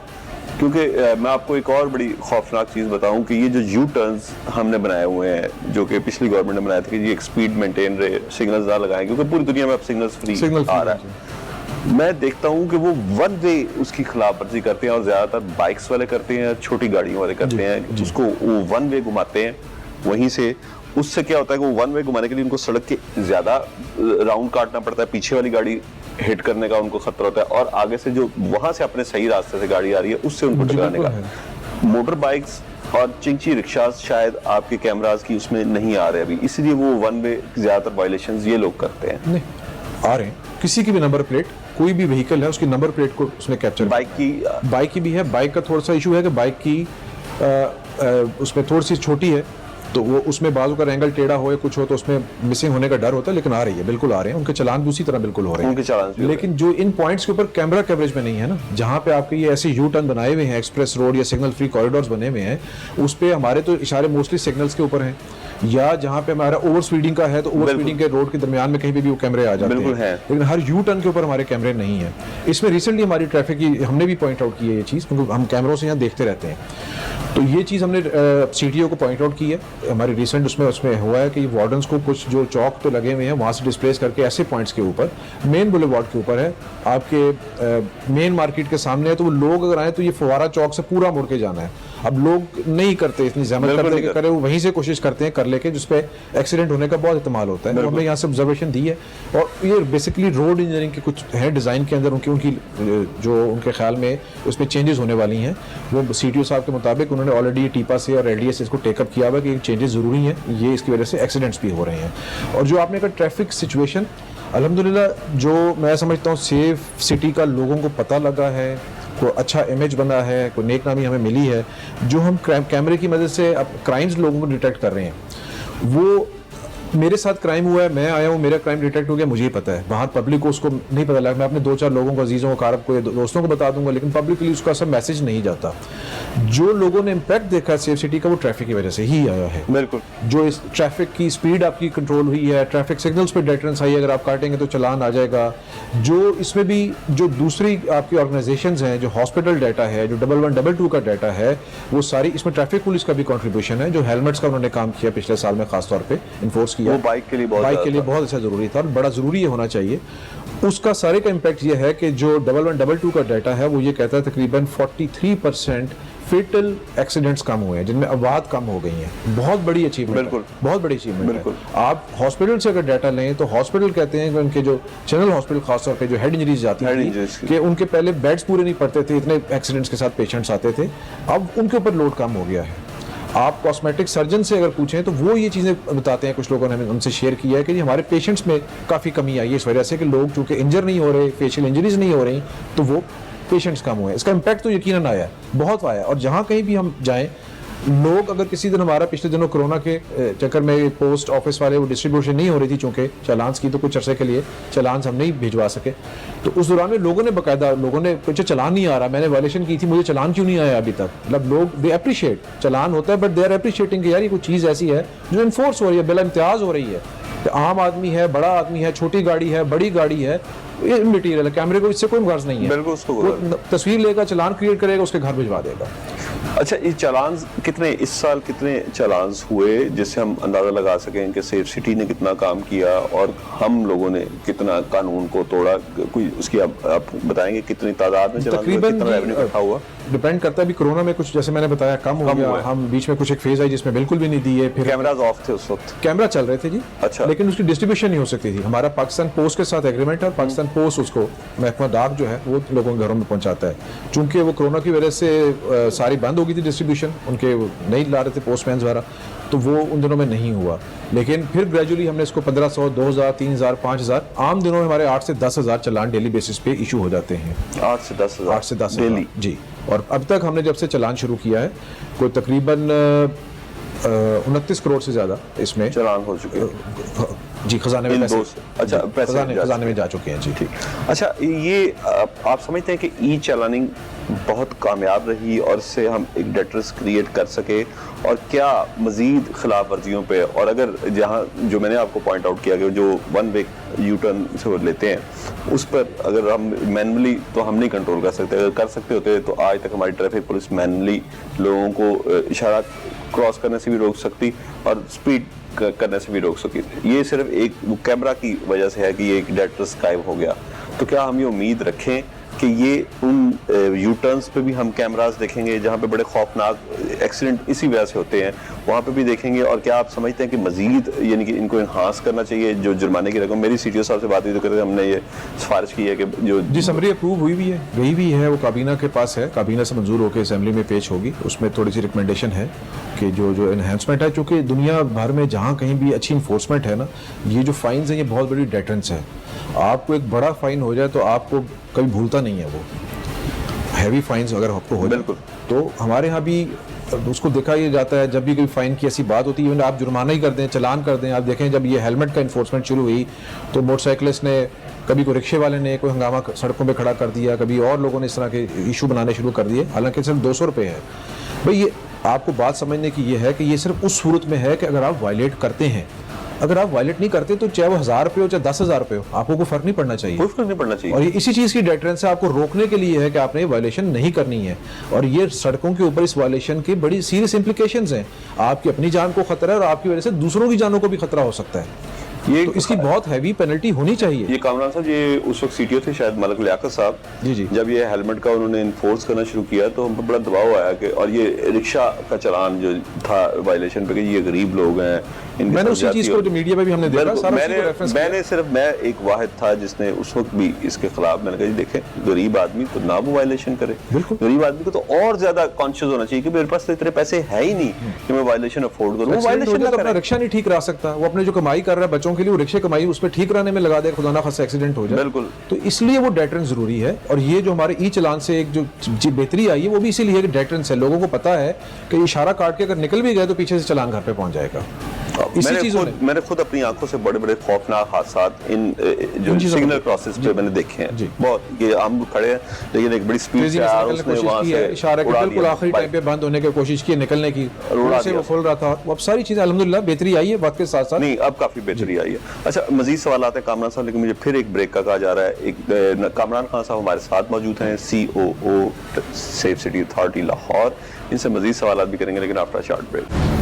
क्योंकि मैं आपको एक और बड़ी खौफनाक चीज़ बताऊं कि ये जो यू टर्न्स हमने बनाए हुए हैं जो कि पिछली गवर्नमेंट ने बनाए थे कि ये एक स्पीड मेंटेन रहे, सिग्नल्स ना लगाएं, क्योंकि पूरी दुनिया में अब सिग्नल्स फ्री आ रहा है। मैं देखता हूं कि वो वन वे उसकी खिलाफ वर्जी करते हैं और ज़्यादातर बाइक्स वाले करते हैं, छोटी गाड़ियों वाले करते हैं, उसको वो वन वे घुमाते हैं वहीं से। उससे क्या होता है कि वो वन वे घुमाने के लिए उनको सड़क के ज़्यादा राउंड काटना पड़ता है, पीछे वाली गाड़ी हिट करने का उनको खतरा होता है और आगे से जो वहां से अपने सही रास्ते से गाड़ी आ रही है उससे उनको टकराने का। मोटर बाइक्स और चिंची रिक्शा शायद आपके कैमरास की उसमें नहीं आ रहे अभी, इसलिए वो वन वे ज्यादातर वायलेशंस ये लोग करते हैं। नहीं आ रहे हैं, किसी की भी नंबर प्लेट, कोई भी व्हीकल है उसकी नंबर प्लेट को उसने कैप्चर। बाइक की भी है, बाइक का थोड़ा सा इशू है कि बाइक की उसमें थोड़ी सी छोटी है तो वो उसमें बाजू का एंगल टेढ़ा हो या कुछ हो तो उसमें मिसिंग होने का डर होता है, लेकिन आ रही है, बिल्कुल आ रहे हैं, उनके चालान दूसरी तरह बिल्कुल हो रहे हैं, उनके चालान लेकिन जो इन पॉइंट्स के ऊपर कैमरा कवरेज में नहीं है ना, जहाँ पे आपके ये ऐसे यू टर्न बनाए हुए हैं, एक्सप्रेस रोड या सिग्नल फ्री कॉरिडोर्स बने हुए हैं, उस पे हमारे तो इशारे मोस्टली सिग्नल्स के ऊपर हैं, या जहाँ पे हमारा ओवर स्पीडिंग का है तो ओवर स्पीडिंग के रोड के दरमियान में कहीं पे भी वो कैमरे आ जाते हैं, लेकिन हर यू टर्न के ऊपर हमारे कैमरे नहीं है। इसमें रिसेंटली हमारी ट्रैफिक की हमने भी पॉइंट आउट की है ये चीज़, क्योंकि हम कैमरों से यहाँ देखते रहते हैं, तो ये चीज़ हमने CTO को पॉइंट आउट की है हमारी रिसेंट उसमें हुआ है कि वार्डन्स को कुछ जो चौक तो लगे हुए हैं वहाँ से डिस्प्लेस करके ऐसे पॉइंट्स के ऊपर, मेन बुलेवार्ड के ऊपर है, आपके मेन मार्केट के सामने है, तो वो लोग अगर आए तो ये फवारा चौक से पूरा मुड़ के जाना है। अब लोग नहीं करते, इतनी जहमत करते कि करे, वो वहीं से कोशिश करते हैं कर लेके, जिसपे एक्सीडेंट होने का बहुत इस्तेमाल होता है। हमने यहाँ से ऑब्जर्वेशन दी है और ये बेसिकली रोड इंजीनियरिंग के कुछ है डिज़ाइन के अंदर उनकी जो उनके ख्याल में उसमें चेंजेस होने वाली हैं, वो CTO साहब के मुताबिक उन्होंने ऑलरेडी टीपा से और LDA से इसको टेकअप किया हुआ कि चेंजेस ज़रूरी हैं, ये इसकी वजह से एक्सीडेंट्स भी हो रहे हैं। और जो आपने कहा ट्रैफिक सिचुएशन, अल्हम्दुलिल्लाह जो मैं समझता हूँ सेफ सिटी का लोगों को पता लगा है, कोई अच्छा इमेज बना है, कोई नेक नामी हमें मिली है, जो हम कैमरे की मदद से अब क्राइम्स लोगों को डिटेक्ट कर रहे हैं। वो मेरे साथ क्राइम हुआ है, मैं आया हूँ, मेरा क्राइम डिटेक्ट हो गया, मुझे ही पता है, बाहर पब्लिक को उसको नहीं पता लगा, मैं अपने 2-4 लोगों को, अजीज़ों को, कारब को, दोस्तों को बता दूंगा, लेकिन पब्लिकली उसका सब मैसेज नहीं जाता। जो लोगों ने इम्पैक्ट देखा है सेफ सिटी का, वो ट्रैफिक की वजह से ही आया है। बिल्कुल, जो इस ट्रैफिक की स्पीड आपकी कंट्रोल हुई है, ट्रैफिक सिग्नल्स पे डेटरेंस आई है, अगर आप काटेंगे तो चलान आ जाएगा। जो इसमें भी जो दूसरी आपकी ऑर्गेनाइजेशंस हैं, जो हॉस्पिटल डाटा है, जो 1122 का डाटा है, वो सारी इसमें ट्रैफिक पुलिस का भी कॉन्ट्रीब्यूशन है, जो हेलमेट्स का उन्होंने काम किया पिछले साल में खासतौर पर इन्फोर्स किया, वो बाइक के लिए बहुत अच्छा जरूरी था और बड़ा जरूरी ये होना चाहिए। उसका सारे का इम्पैक्ट ये है कि जो 1122 का डाटा है वो ये कहता है तकरीबन 43% फेटल एक्सीडेंट्स कम हुए हैं, जिनमें अवाद कम हो गई हैं। बहुत बड़ी अचीवमेंट, बिल्कुल बहुत बड़ी अचीवमेंट है। आप हॉस्पिटल से अगर डाटा लें तो हॉस्पिटल कहते हैं कि उनके जो जनरल हॉस्पिटल खासतौर पे जो हेड इंजरीज जाती थी कि उनके पहले बेड्स पूरे नहीं पड़ते थे, इतने एक्सीडेंट्स के साथ पेशेंट्स आते थे, अब उनके ऊपर लोड कम हो गया है। आप कॉस्मेटिक सर्जन से अगर पूछें तो वो ये चीज़ें बताते हैं, कुछ लोगों ने हमसे शेयर किया है कि हमारे पेशेंट्स में काफ़ी कमी आई है इस वजह से कि लोग चूँकि इंजर नहीं हो रहे, फेशियल इंजरीज नहीं हो रही, तो वो पेशेंट्स कम हुए। इसका इम्पैक्ट तो यकीनन आया, बहुत आया। और जहाँ कहीं भी हम जाएँ, लोग अगर किसी दिन हमारा पिछले दिनों कोरोना के चक्कर में पोस्ट ऑफिस वाले वो डिस्ट्रीब्यूशन नहीं हो रही थी चूँकि चालान्स की, तो कुछ अरसे के लिए चालान्स हम नहीं भिजवा सके, तो उस दौरान में लोगों ने बाकायदा, लोगों ने कुछ चालान नहीं आ रहा, मैंने वायलेशन की थी, मुझे चालान क्यों नहीं आया अभी तक। मतलब लोग दे अप्रिशिएट, चालान होता है बट दे आर अप्रिशिएटिंग कि यार ये कोई चीज़ ऐसी है जो इन्फोर्स हो रही है, बिला इम्तियाज हो रही है। आम आदमी है, बड़ा आदमी है, छोटी गाड़ी है, बड़ी गाड़ी है, ये मटीरियल है, कैमरे को इससे कोई गर्ज नहीं है, वो तस्वीर लेगा, चालान क्रिएट करेगा, उसके घर भिजवा देगा। अच्छा, ये चालान कितने इस साल कितने चालान हुए जिससे हम अंदाजा लगा सकें कि सेफ सिटी ने कितना काम किया और हम लोगों ने कितना कानून को तोड़ा? कोई उसकी आप बताएंगे कितनी तादाद में चालान हुए, तकरीबन कितना रेवेन्यू इकट्ठा हुआ? डिपेंड करता है। अभी कोरोना में कुछ जैसे मैंने बताया कम हो गया। हम बीच में कुछ एक फेज आई जिसमें बिल्कुल भी नहीं दिए, फिर कैमराज ऑफ थे उस वक्त? कैमरा चल रहे थे जी। अच्छा। लेकिन उसकी डिस्ट्रीब्यूशन नहीं हो सकती थी। हमारा पाकिस्तान पोस्ट के साथ एग्रीमेंट है और पाकिस्तान पोस्ट उसको महकमा डाक जो है वो लोगों के घरों में पहुंचाता है। चूंकि वो कोरोना की वजह से सारी बंद हो गई थी डिस्ट्रीब्यूशन, उनके नहीं ला रहे थे पोस्टमैन वगैरह, तो वो उन दिनों में नहीं हुआ। लेकिन फिर ग्रेजुअली हमने इसको 1500, 2000, 3000, 5000, आम दिनों में हमारे 8 से 10 हज़ार चालान डेली बेसिस पे इशू हो जाते हैं। 8 से 10 हज़ार? 8 से 10 डेली जी। और अब तक हमने जब से चालान शुरू किया है कोई तकरीबन 29 करोड़ से ज्यादा इसमें चालान हो चुके हैं जी। खजाने में पैसे, अच्छा, पैसे खजाने में जा चुके हैं जी। ठीक। अच्छा, ये आप समझते हैं कि ई चालानिंग बहुत कामयाब रही और इससे हम एक डेटर्स क्रिएट कर सके, और क्या मजीद खिलाफ वर्जियों पे, और अगर जहाँ जो मैंने आपको पॉइंट आउट किया कि जो वन वे यू टर्न से वो लेते हैं उस पर अगर हम मैनुअली तो हम नहीं कंट्रोल कर सकते, अगर कर सकते होते तो आज तक हमारी ट्रैफिक पुलिस मैनुअली लोगों को इशारा क्रॉस करने से भी रोक सकती और स्पीड करने से भी रोक सकती। ये सिर्फ एक कैमरा की वजह से है कि ये एक डेटर्स गायब हो गया। तो क्या हम ये उम्मीद रखें कि ये उन यू टर्न्स पे भी हम कैमरास देखेंगे जहाँ पे बड़े खौफनाक एक्सीडेंट इसी वजह से होते हैं, वहाँ पे भी देखेंगे? और क्या आप समझते हैं कि मजीद यानी कि इनको इन्हांस करना चाहिए जो जुर्माने की रकम? मेरी सीटीओ साहब से बात हुई तो कहते हमने ये सिफारिश की है कि जो जी समरी अप्रूव हुई भी है, गई भी है, वो काबीना के पास है, काबीना से मंजूर होकर असेंबली में पेश होगी। उसमें थोड़ी सी रिकमेंडेशन है कि जो इन्हेंसमेंट है, चूँकि दुनिया भर में जहाँ कहीं भी अच्छी इन्फोर्समेंट है ना, ये जो फाइन्स हैं ये बहुत बड़ी डेटरेंस है। आपको एक बड़ा फाइन हो जाए तो आपको कभी भूलता नहीं है वो हैवी फाइन्स अगर आपको हो जाए। तो हमारे यहाँ भी उसको देखा ये जाता है जब भी कोई फाइन की ऐसी बात होती है, आप जुर्माना ही कर दें, चालान कर दें। आप देखें जब ये हेलमेट का इन्फोर्समेंट शुरू हुई तो मोटरसाइकिलिस्ट ने, कभी कोई रिक्शे वाले ने कोई हंगामा सड़कों पे खड़ा कर दिया, कभी और लोगों ने इस तरह के इशू बनाने शुरू कर दिए, हालांकि सिर्फ 200 रुपये है। भाई ये आपको बात समझने की ये है कि ये सिर्फ उस सूरत में है कि अगर आप वायलेट करते हैं। अगर आप वायलेट नहीं करते तो चाहे वो 1000 रुपये हो चाहे 10,000 रुपये हो, आपको कोई फर्क नहीं पड़ना चाहिए। कोई फर्क नहीं पड़ना चाहिए। और ये इसी चीज की डेटरेंस है, आपको रोकने के लिए है कि आपने ये वायलेशन नहीं करनी है। और ये सड़कों के ऊपर इस वायलेशन की बड़ी सीरियस इंप्लीकेशंस हैं। आपकी अपनी जान को खतरा है और आपकी वजह से दूसरों की जानों को भी खतरा हो सकता है। ये तो इसकी बहुत हैवी पेनल्टी होनी चाहिए। ये कामरान साहब, ये उस वक्त सीटीओ थे शायद मलिक लियाकत साहब जी। जब ये हेलमेट का उन्होंने इन्फोर्स करना शुरू किया तो हम पर बड़ा दबाव आया कि, और ये रिक्शा का चालान जो था वायलेशन पे कि ये गरीब लोग हैं, मैंने उसी चीज को जो मीडिया में भी हमने देखा, सारा मैंने सिर्फ मैं एक वाहिद था जिसने उस वक्त भी इसके खिलाफ, मैंने कहा जी देखें, गरीब आदमी तो ना वो वायलेशन करे, गरीब आदमी को तो और ज्यादा कॉन्शियस होना चाहिए कि मेरे पास तो इतने पैसे है ही नहीं कि मैं वायलेशन अफोर्ड करूं। वो वायलेशन अपना रिक्शा नहीं ठीक रह सकता, वो अपने जो कमाई कर रहा है बच्चों के लिए, वो रिक्शे कमाई उस पर ठीक रहने में लगा दे, खुदा ना खासा एक्सीडेंट हो जाए। बिल्कुल। तो इसलिए वो डेटरेंस जरूरी है। और ये जो हमारे ई चालान से एक जो बेहतरी आई है वो भी इसीलिए कि डेटरेंस है। लोगों को पता है कि इशारा काट के अगर निकल भी गए तो पीछे से चालान घर पे पहुंच जाएगा। मैंने खुद अपनी आंखों से बड़े बड़े खौफनाक हादसात इन जो सिग्नल क्रॉसेस पे मैंने देखे हैं। बहुत ये हम खड़े हैं लेकिन एक बड़ी स्पीड से आ उसने वहां से इशारा के बिल्कुल आखिरी टाइम पे बंद होने की कोशिश की, निकलने की, से वो खोल रहा था। अब सारी चीजें अल्हम्दुलिल्लाह बेहतरी आई है वक्त के साथ साथ। नहीं, अब काफी बेहतरी आई है। अच्छा, मजीद सवाल आते हैं कामरान साहब, लेकिन मुझे फिर एक ब्रेक का कहा जा रहा है। एक कामरान खान साहब हमारे साथ मौजूद हैं, COO safe city authority Lahore. इनसे मजीद सवाल भी करेंगे लेकिन after short break.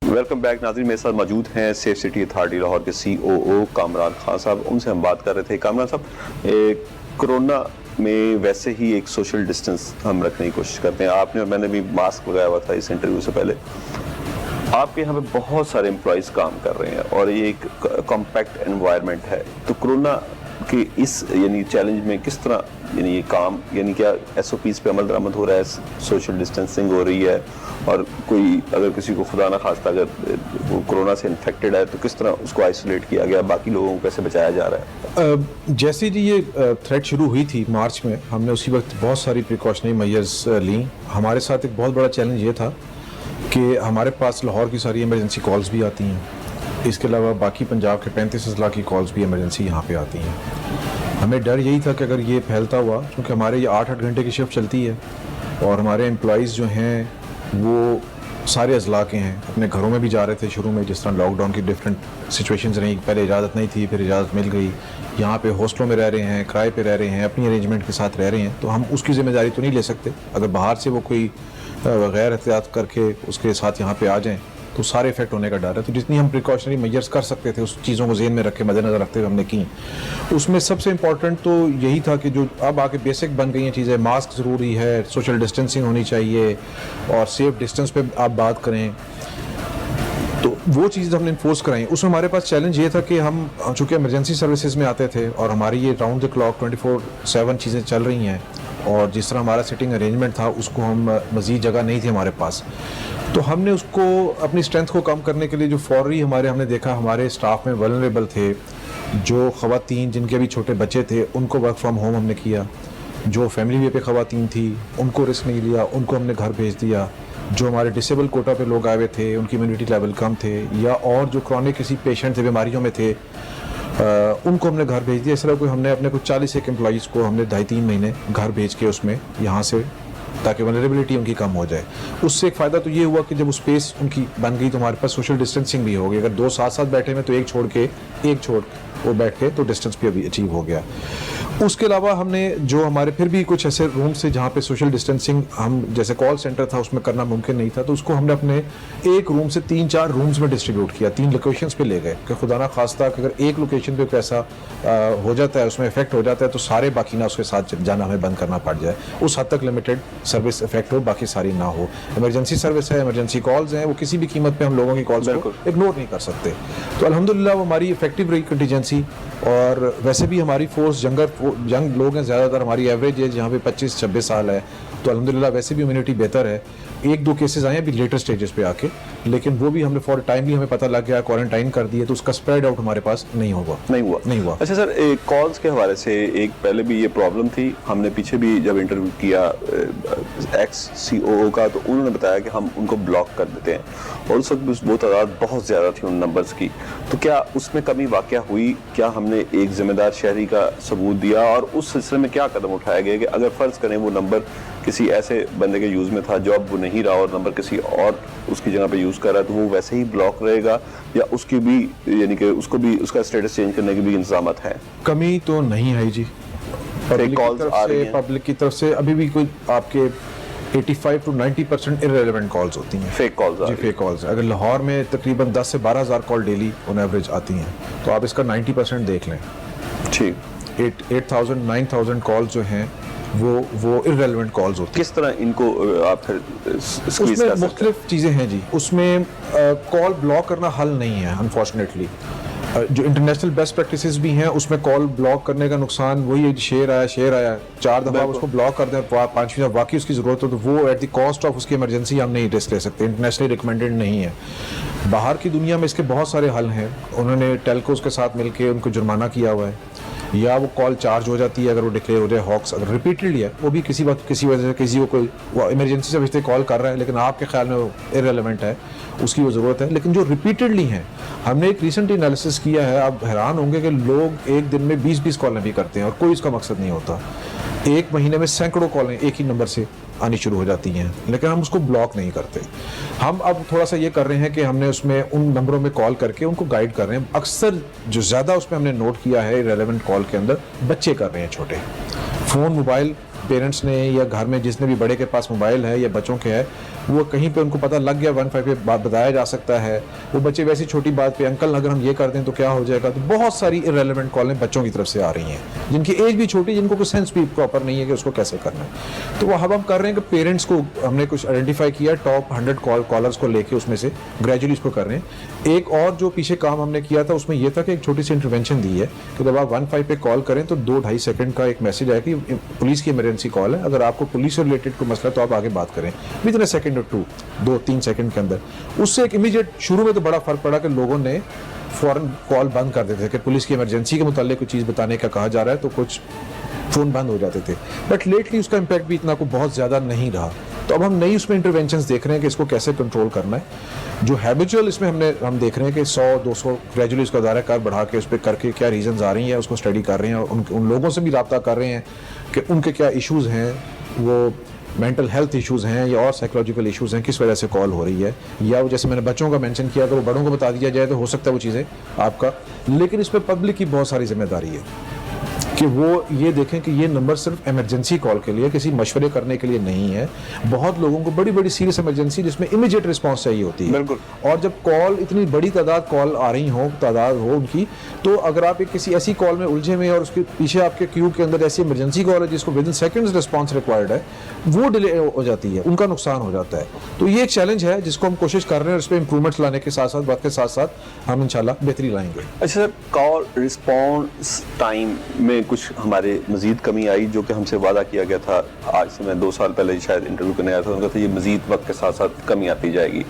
Welcome back नाज़रीन, मेरे साथ मौजूद हैं सेफ सिटी अथॉरिटी लाहौर के COO कामरान खान साहब। उनसे हम बात कर रहे थे। कामरान साहब, कोरोना में वैसे ही एक सोशल डिस्टेंस हम रखने की कोशिश करते हैं। आपने और मैंने भी मास्क लगाया हुआ था इस इंटरव्यू से पहले। आपके यहाँ पे बहुत सारे एम्प्लॉयज काम कर रहे हैं और ये एक कॉम्पैक्ट एनवायरनमेंट है, तो कोरोना के इस यानी चैलेंज में किस तरह यानी ये काम, यानी क्या SOPs पे अमल दरामद हो रहा है, सोशल डिस्टेंसिंग हो रही है, और कोई अगर किसी को खुदा ना खास्ता अगर वो कोरोना से इन्फेक्टेड है तो किस तरह उसको आइसोलेट किया गया, बाकी लोगों को कैसे बचाया जा रहा है? जैसे जी ये थ्रेट शुरू हुई थी मार्च में, हमने उसी वक्त बहुत सारी प्रिकॉशनरी मेजर्स ली। हमारे साथ एक बहुत बड़ा चैलेंज ये था कि हमारे पास लाहौर की सारी इमरजेंसी कॉल्स भी आती हैं, इसके अलावा बाकी पंजाब के 35 अजला की कॉल्स भी इमरजेंसी यहाँ पे आती हैं। हमें डर यही था कि अगर ये फैलता हुआ, क्योंकि हमारे ये 8-8 घंटे की शिफ्ट चलती है और हमारे एम्प्लॉइज़ जो हैं वो सारे अजला के हैं, अपने घरों में भी जा रहे थे शुरू में, जिस तरह लॉकडाउन की डिफरेंट सिचुएशंस रही, पहले इजाज़त नहीं थी, फिर इजाज़त मिल गई, यहाँ पे हॉस्टलों में रह रहे हैं, किराए पे रह रहे हैं, अपनी अरेंजमेंट के साथ रह रहे हैं, तो हम उसकी ज़िम्मेदारी तो नहीं ले सकते। अगर बाहर से वो कोई गैर एहतियात करके उसके साथ यहाँ पे आ जाएँ तो सारे इफेक्ट होने का डर है। तो जितनी हम प्रिकॉशनरी मेजर्स कर सकते थे उस चीज़ों को ज़हन में रख के मद्देनज़र रखते हुए हमने की। उसमें सबसे इम्पॉर्टेंट तो यही था कि जो अब आके बेसिक बन गई हैं चीज़ें, मास्क ज़रूरी है, सोशल डिस्टेंसिंग होनी चाहिए और सेफ डिस्टेंस पे आप बात करें, तो वो चीज़ हमने इन्फोर्स कराई। उसमें हमारे पास चैलेंज ये था कि हम चूँकि इमरजेंसी सर्विसेज में आते थे और हमारी ये राउंड द क्लॉक 24/7 चीज़ें चल रही हैं, और जिस तरह हमारा सिटिंग अरेंजमेंट था उसको हम मज़ीद जगह नहीं थी हमारे पास, तो हमने उसको अपनी स्ट्रेंथ को कम करने के लिए जो फौरी हमने देखा हमारे स्टाफ में वल्नरेबल थे, जो ख़वातीन जिनके अभी छोटे बच्चे थे उनको वर्क फ्रॉम होम हमने किया, जो फैमिली वे पे ख़वातीन थी उनको रिस्क नहीं लिया, उनको हमने घर भेज दिया, जो हमारे डिसेबल कोटा पे लोग आए हुए थे उनकी इम्यूनिटी लेवल कम थे, या और जो क्रॉनिक किसी पेशेंट थे बीमारियों में थे उनको हमने घर भेज दिया। इस तरह कोई हमने अपने कुछ 40 एक एम्प्लॉइज़ को हमने 2.5-3 महीने घर भेज के उसमें यहाँ से, ताकि वनरेबिलिटी उनकी कम हो जाए। उससे एक फ़ायदा तो ये हुआ कि जब वो स्पेस उनकी बन गई तो हमारे पास सोशल डिस्टेंसिंग भी होगी। अगर 2 साथ बैठे में तो एक छोड़ वो बैठ के तो डिस्टेंस भी अभी अचीव हो गया। उसके अलावा हमने जो हमारे फिर भी कुछ ऐसे रूम से जहाँ पे सोशल डिस्टेंसिंग हम जैसे कॉल सेंटर था उसमें करना मुमकिन नहीं था, तो उसको हमने अपने एक रूम से 3-4 रूम्स में डिस्ट्रीब्यूट किया, 3 लोकेशंस पे ले गए कि खुदा ना खास्ता अगर एक लोकेशन पे कैसा हो जाता है, उसमें इफेक्ट हो जाता है, तो सारे बाकी ना उसके साथ जाना हमें बंद करना पड़ जाए। उस हद तक लिमिटेड सर्विस इफेक्ट हो, बाकी सारी ना हो। इमरजेंसी सर्विस है, इमरजेंसी कॉल्स हैं, वो किसी भी कीमत पे हम लोगों की कॉल्स को इग्नोर नहीं कर सकते। तो अल्हम्दुलिल्लाह वो हमारी इफेक्टिव रही कंटीजेंसी। और वैसे भी हमारी फोर्स यंग लोग हैं ज़्यादातर, हमारी एवरेज एज यहाँ पे 25-26 साल है, तो अल्हम्दुलिल्लाह वैसे भी इम्यूनिटी बेहतर है। 1-2 केसेस आए हैं अभी लेटर स्टेजेस पे आके, लेकिन वो भी हमने फॉर टाइमली हमें पता लग गया, क्वारंटाइन कर दिए, तो उसका स्प्रेड आउट हमारे पास नहीं हुआ। अच्छा सर, कॉल्स के हवाले से एक पहले भी ये प्रॉब्लम थी, हमने पीछे भी जब इंटरव्यू किया एक्स COO का, तो उन्होंने बताया कि हम उनको ब्लॉक कर देते हैं, और उस वक्त वो तादाद बहुत ज़्यादा थी उन नंबर्स की। तो क्या उसमें कमी वाक़या हुई? क्या हमने एक जिम्मेदार शहरी का सबूत दिया, और उस सिलसिले में क्या कदम उठाया गया कि अगर फ़र्ज़ करें वो नंबर किसी ऐसे बंदे के यूज़ में था जो अब वो नहीं रहा और नंबर किसी और उसकी जगह पे यूज़ कर रहा है, तो वो वैसे ही ब्लॉक रहेगा, या उसकी भी यानी कि उसको भी उसका स्टेटस चेंज करने के भी इंतजामात हैं? कमी तो नहीं है जी, पब्लिक की तरफ से अभी भी कोई आपके 85 to 90% इररेलेवेंट कॉल्स होती हैं, फेक कॉल्स जी, फेक कॉल्स। अगर लाहौर में तकरीबन 10 से 12 हज़ार कॉल डेली ऑन एवरेज आती हैं, तो आप इसका 90% देख लें। ठीक, 8,000-9,000 कॉल्स जो हैं वो इररेलेवेंट कॉल्स होती हैं। किस तरह इनको आप फिर स्क्वीज उसमें मुख्तलिफ चीज़ें हैं जी। उसमें कॉल ब्लॉक करना हल नहीं है अनफॉर्चुनेटली। जो इंटरनेशनल बेस्ट प्रैक्टिसेस भी हैं उसमें कॉल ब्लॉक करने का नुकसान वही है, शेयर आया 4 दफ़ा उसको ब्लॉक कर दें, 5वीं दफ़ा वाकई उसकी ज़रूरत हो तो वो एट द कॉस्ट ऑफ उसकी इमरजेंसी हम नहीं रिस्क ले सकते, इंटरनेशनली रिकमेंडेड नहीं है। बाहर की दुनिया में इसके बहुत सारे हल हैं। उन्होंने टेलकोस के साथ मिलकर उनको जुर्माना किया हुआ है, या वो कॉल चार्ज हो जाती है अगर वो डिक्लेयर हो जाए हॉक्स, अगर रिपीटेडली है, वो भी किसी वजह से किसी को कोई इमरजेंसी सर्विस कॉल कर रहा है लेकिन आपके ख्याल में वो इररेलेवेंट है, उसकी वो ज़रूरत है। लेकिन जो रिपीटेडली हैं, हमने एक रिसेंट एनालिसिस किया है, आप हैरान होंगे कि लोग एक दिन में 20-20 कॉलें भी करते हैं और कोई इसका मकसद नहीं होता। एक महीने में सैकड़ों कॉलें एक ही नंबर से आनी शुरू हो जाती हैं, लेकिन हम उसको ब्लॉक नहीं करते। हम अब थोड़ा सा ये कर रहे हैं कि हमने उसमें उन नंबरों में कॉल करके उनको गाइड कर रहे हैं। अक्सर जो ज़्यादा उसमें हमने नोट किया है इररेलेवेंट कॉल के अंदर बच्चे कर रहे हैं, छोटे फ़ोन मोबाइल पेरेंट्स ने या घर में जिसने भी बड़े के पास मोबाइल है या बच्चों के है, वो कहीं पे उनको पता लग गया 15 पे बात बताया जा सकता है, वो बच्चे वैसी छोटी बात पे अंकल अगर हम ये कर दें तो क्या हो जाएगा, तो बहुत सारी इररेलेवेंट कॉलें बच्चों की तरफ से आ रही हैं जिनकी एज भी छोटी, जिनको कोई सेंस भी प्रॉपर नहीं है कि उसको कैसे करना है। तो वह हम कर रहे हैं कि पेरेंट्स को हमने कुछ आइडेंटिफाई किया, टॉप 100 कॉलर्स को लेके उसमें से ग्रेजुअली इसको कर रहे हैं। एक और जो पीछे काम हमने किया था उसमें यह था कि एक छोटी सी इंटरवेंशन दी है कि जब आप 15 पे कॉल करें तो 2-2.5 सेकंड का एक मैसेज आया कि पुलिस की इमरजेंसी कॉल है, अगर आपको पुलिस से रिलेटेड कोई मसला तो आप आगे बात करें विदिन अ सेकंड और 2-3 सेकंड के अंदर। उससे एक इमीडिएट शुरू में तो बड़ा फर्क पड़ा कि लोगों ने फौरन कॉल बंद कर देते थे कि पुलिस की इमरजेंसी के मुताल्लिक कोई चीज़ बताने का कहा जा रहा है, तो कुछ फ़ोन बंद हो जाते थे। बट लेटली उसका इम्पैक्ट भी इतना को बहुत ज़्यादा नहीं रहा। तो अब हम नई उसमें इंटरवेंशंस देख रहे हैं कि इसको कैसे कंट्रोल करना है। जो हैबिचुअल इसमें हम देख रहे हैं कि 100-200 ग्रेजुअली उसका दायरा कार बढ़ा के उस पर करके क्या रीजंस आ रही हैं उसको स्टडी कर रहे हैं, और उन लोगों से भी रब्ता कर रहे हैं कि उनके क्या इश्यूज़ हैं, वो मेंटल हेल्थ इश्यूज़ हैं या और साइकोलॉजिकल इश्यूज़ हैं, किस वजह से कॉल हो रही है, या वो जैसे मैंने बच्चों का मेंशन किया, अगर वो बड़ों को बता दिया जाए तो हो सकता है वो चीज़ें आपका, लेकिन इस पर पब्लिक की बहुत सारी जिम्मेदारी है कि वो ये देखें कि ये नंबर सिर्फ इमरजेंसी कॉल के लिए, किसी मशवरे करने के लिए नहीं है। बहुत लोगों को बड़ी बड़ी सीरियस इमरजेंसी जिसमें इमीडिएट रिस्पांस चाहिए होती है, बिल्कुल। और जब कॉल इतनी बड़ी कॉल आ रही हो, तादाद हो उनकी, तो अगर आप एक किसी ऐसी कॉल में उलझे हुए हैं और उसके पीछे आपके क्यू के अंदर ऐसी इमरजेंसी कॉल है जिसको with in seconds response required है, वो डिले हो जाती है, उनका नुकसान हो जाता है। तो ये एक चैलेंज है जिसको हम कोशिश कर रहे हैं और इस पर इंप्रूवमेंट्स लाने के साथ साथ, वक्त के साथ साथ हम इंशाल्लाह बेहतरी लाएंगे। अच्छा सर, कॉल रिस्पॉन्स टाइम में कुछ हमारे मजीद कमी आई, जो कि हमसे वादा किया गया था, आज से मैं 2 साल पहले शायद इंटरव्यू करने आया था, उनका था ये मजीद वक्त के साथ साथ कमी आती जाएगी।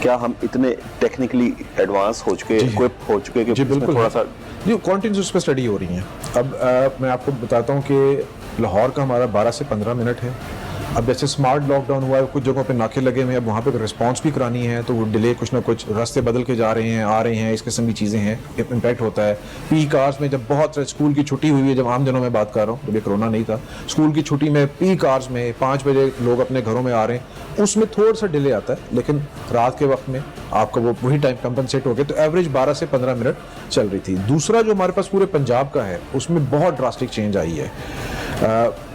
क्या हम इतने टेक्निकली एडवांस हो चुके, इक्विप हो चुके कि जी बिल्कुल थोड़ा सा जी कॉन्टिन्यूस उस पर स्टडी हो रही है। अब मैं आपको बताता हूँ कि लाहौर का हमारा 12 से 15 मिनट है। अब जैसे स्मार्ट लॉकडाउन हुआ है, कुछ जगहों पे नाके लगे हुए हैं, अब वहाँ पे रिस्पांस भी करानी है तो वो डिले, कुछ ना कुछ रास्ते बदल के जा रहे हैं, आ रहे हैं, इस किस्म की चीज़ें हैं, इम्पैक्ट होता है। पीक आवर्स में जब बहुत स्कूल की छुट्टी हुई है, जब आम दिनों में बात कर रहा हूँ, जब ये कोरोना नहीं था, स्कूल की छुट्टी में पीक आवर्स में 5 बजे लोग अपने घरों में आ रहे हैं, उसमें थोड़ा सा डिले आता है, लेकिन रात के वक्त में आपका वो वही टाइम कंपनसेट हो गया, तो एवरेज 12 से 15 मिनट चल रही थी। दूसरा जो हमारे पास पूरे पंजाब का है, उसमें बहुत ड्रास्टिक चेंज आई है।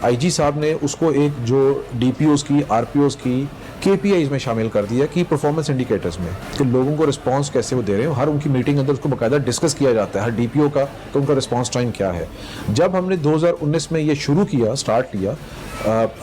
आईजी साहब ने उसको एक जो डीपीओज की, आरपीओज की केपीआईज में शामिल कर दिया कि परफॉर्मेंस इंडिकेटर्स में, कि लोगों को रिस्पांस कैसे वो दे रहे हैं, हर उनकी मीटिंग अंदर उसको बाकायदा डिस्कस किया जाता है, हर डीपीओ का, तो उनका रिस्पांस टाइम क्या है। जब हमने 2019 में ये शुरू किया, स्टार्ट लिया,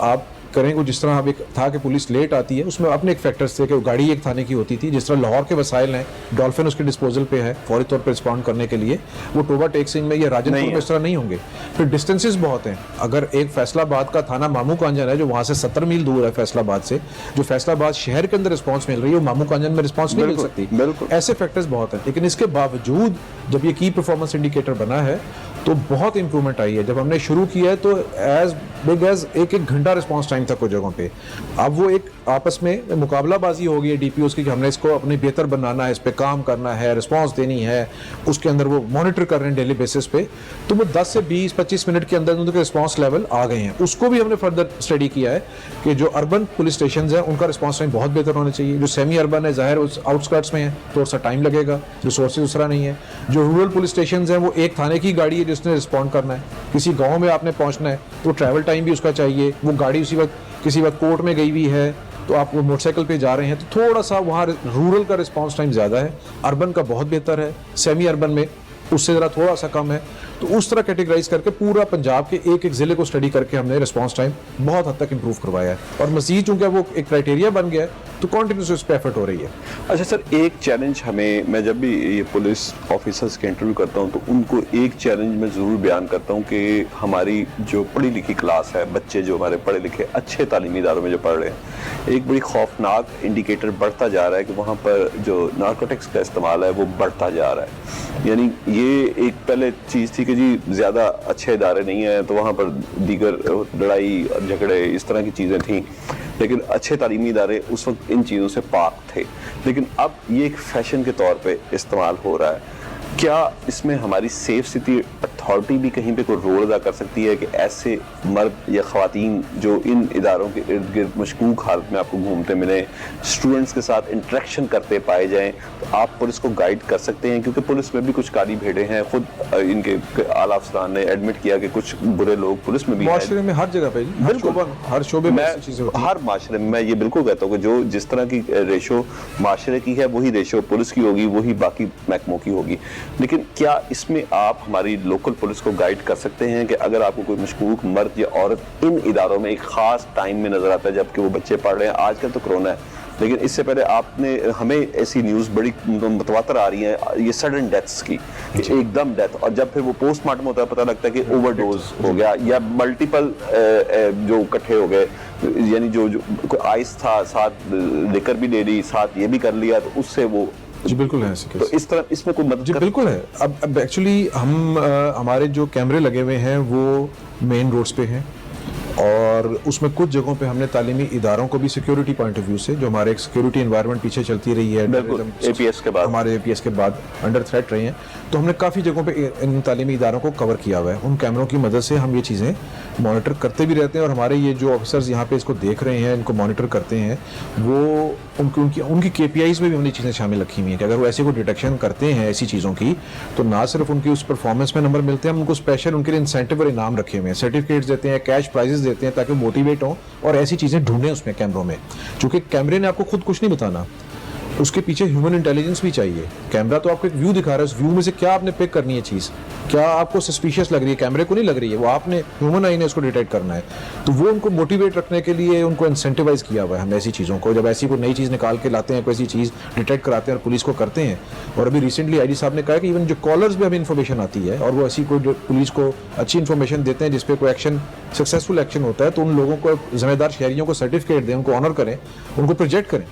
आप करेंगे जिस तरह अब एक था कि पुलिस लेट आती है, उसमें अपने एक फैक्टर्स थे कि गाड़ी एक थाने की होती थी, जिस तरह लाहौर के वसाइल हैं, डॉल्फिन उसके डिस्पोजल पे है फौरी तौर पे रिस्पॉन्ड करने के लिए, वो टोबा टेक्सिंग में या राजनपुर में इस तरह नहीं होंगे। फिर डिस्टेंसेस बहुत हैं, अगर एक फैसलाबाद का थाना मामू कांजन है जो वहाँ से 70 मील दूर है फैसलाबाद से, जो फैसलाबाद शहर के अंदर रिस्पॉन्स मिल रही है, वो मामू कांजन में रिस्पॉन्स नहीं मिल सकती। ऐसे फैक्टर्स बहुत हैं, लेकिन इसके बावजूद जब ये की परफॉर्मेंस इंडिकेटर बना है तो बहुत इंप्रूवमेंट आई है। जब हमने शुरू किया है तो एज बिग एज एक घंटा रिस्पांस टाइम था कुछ जगहों पे। अब वो एक आपस में मुकाबलाबाजी हो गई है डीपीओस की कि हमने इसको अपने बेहतर बनाना है, इस पे काम करना है, रिस्पांस देनी है, उसके अंदर वो मॉनिटर कर रहे हैं डेली बेसिस पे। तो वो 10 से 20-25 मिनट के अंदर उनके रिस्पांस लेवल आ गए हैं। उसको भी हमने फर्दर स्टडी किया है कि जो अर्बन पुलिस स्टेशन है उनका रिस्पांस टाइम बहुत बेहतर होना चाहिए, जो सेमी अर्बन है ज़ाहिर उस आउटस्कर्ट्स में है थोड़ा सा टाइम लगेगा, रिसोर्सेज दूसरा नहीं है। जो रूरल पुलिस स्टेशन है वो एक थाने की गाड़ी है जिसने रिस्पॉन्ड करना है, किसी गाँव में आपने पहुँचना है तो ट्रैवल टाइम भी उसका चाहिए, वो गाड़ी उसी वक्त किसी वक्त कोर्ट में गई हुई है तो आप वो मोटरसाइकिल पे जा रहे हैं, तो थोड़ा सा वहाँ रूरल का रिस्पांस टाइम ज़्यादा है, अर्बन का बहुत बेहतर है, सेमी अर्बन में उससे ज़रा थोड़ा सा कम है। तो उस तरह कैटेगराइज करके पूरा पंजाब के एक ज़िले को स्टडी करके हमने रिस्पांस टाइम बहुत हद तक इंप्रूव करवाया है, और मज़ीद चूँकि वो एक क्राइटेरिया बन गया है तो कॉन्टिन्यूस उस पर एफर्ट हो रही है। अच्छा सर, एक चैलेंज हमें, मैं जब भी ये पुलिस ऑफिसर्स के इंटरव्यू करता हूँ तो उनको एक चैलेंज मैं ज़रूर बयान करता हूँ कि हमारी जो पढ़ी लिखी क्लास है, बच्चे जो हमारे पढ़े लिखे अच्छे तालीमी इदारों में जो पढ़ रहे हैं, एक बड़ी खौफनाक इंडिकेटर बढ़ता जा रहा है कि वहाँ पर जो नारकोटिक्स का इस्तेमाल है वो बढ़ता जा रहा है। यानी ये एक पहले चीज़ थी कि जी ज़्यादा अच्छे इदारे नहीं हैं तो वहाँ पर दीगर लड़ाई झगड़े इस तरह की चीज़ें थीं, लेकिन अच्छे तालीमी इदारे उस वक्त इन चीज़ों से पाक थे। लेकिन अब ये एक फैशन के तौर पे इस्तेमाल हो रहा है। क्या इसमें हमारी सेफ सिटी अथॉरिटी भी कहीं पे कोई रोल अदा कर सकती है कि ऐसे मर्द या ख़वातीन जो इन इदारों के इर्द गिर्द मशकूक हालत में आपको घूमते मिले, स्टूडेंट्स के साथ इंटरेक्शन करते पाए जाएं, तो आप पुलिस को गाइड कर सकते हैं? क्योंकि पुलिस में भी कुछ काली भेड़े हैं, खुद इनके आला अफसरान ने एडमिट किया कि कुछ बुरे लोग पुलिस में भी हैं। माशरे में हर जगह पे, हर शोबे में हर माशरे में मैं ये बिल्कुल कहता हूँ कि जो जिस तरह की रेशो माशरे की है वही रेशो पुलिस की होगी, वही बाकी महकमों की होगी। लेकिन क्या इसमें आप हमारी लोकल पुलिस को गाइड कर सकते हैं कि अगर आपको कोई मशकूक मर्द या औरत इन इदारों में एक खास टाइम में नजर आता है जबकि वो बच्चे पढ़ रहे हैं, आजकल तो कोरोना है, लेकिन इससे पहले आपने हमें ऐसी न्यूज़ बड़ी मुतवातर आ रही है ये सडन डेथ्स की, कि एकदम डेथ, और जब फिर वो पोस्टमार्टम होता है पता लगता है कि ओवरडोज हो गया या मल्टीपल जो इकट्ठे हो गए, यानी जो आइस था साथ लेकर भी ले ली, साथ ये भी कर लिया, तो उससे वो जी बिल्कुल है। तो इस तरह इसमें कोई मदद जी बिल्कुल है। अब एक्चुअली हम हमारे जो कैमरे लगे हुए हैं वो मेन रोड्स पे हैं, और उसमें कुछ जगहों पे हमने तालीमी इदारों को भी सिक्योरिटी पॉइंट ऑफ व्यू से, जो हमारे एक सिक्योरिटी एनवायरनमेंट पीछे चलती रही है एपीएस के बाद, हमारे एपीएस के बाद अंडर थ्रेट रही हैं, तो हमने काफ़ी जगहों पे इन तालीमी इदारों को कवर किया हुआ है। उन कैमरों की मदद से हम ये चीज़ें मॉनिटर करते भी रहते हैं, और हमारे ये जो ऑफिसर्स यहाँ पे इसको देख रहे हैं, इनको मॉनिटर करते हैं, वो उनकी KPIs में भी हमने चीज़ें शामिल रखी हुई हैं कि अगर वो ऐसे को डिटेक्शन करते हैं ऐसी चीज़ों की, तो ना सिर्फ उनकी उस परफॉर्मेंस में नंबर मिलते हैं, हम उनको स्पेशल उनके लिए इंसेंटिव और इनाम रखे हुए हैं, सर्टिफिकेट्स देते हैं, कैश प्राइजेस देते हैं, ताकि मोटिवेट हों और ऐसी चीज़ें ढूंढें उसमें कैमरों में। चूँकि कैमरे ने आपको खुद कुछ नहीं बताना, उसके पीछे ह्यूमन इंटेलिजेंस भी चाहिए। कैमरा तो आपको एक व्यू दिखा रहा है, उस व्यू में से क्या आपने पिक करनी है चीज़, क्या आपको सस्पिशियस लग रही है, कैमरे को नहीं लग रही है, वो आपने ह्यूमन आई ने उसको डिटेक्ट करना है। तो वो उनको मोटिवेट रखने के लिए उनको इंसेंटिवाइज किया हुआ है हमने ऐसी चीज़ों को। जब ऐसी कोई नई चीज़ निकाल के लाते हैं, कोई ऐसी चीज़ डिटेक्ट कराते हैं और पुलिस को करते हैं, और अभी रिसेंटली IG साहब ने कहा कि इवन जो कॉलर्स भी हमें इन्फॉर्मेशन आती है और वो ऐसी कोई पुलिस को अच्छी इन्फॉर्मेशन देते हैं जिसपे कोई एक्शन, सक्सेसफुल एक्शन होता है, तो उन लोगों को, जिम्मेदार शहरियों को सर्टिफिकेट दें, उनको ऑनर करें, उनको प्रोजेक्ट करें।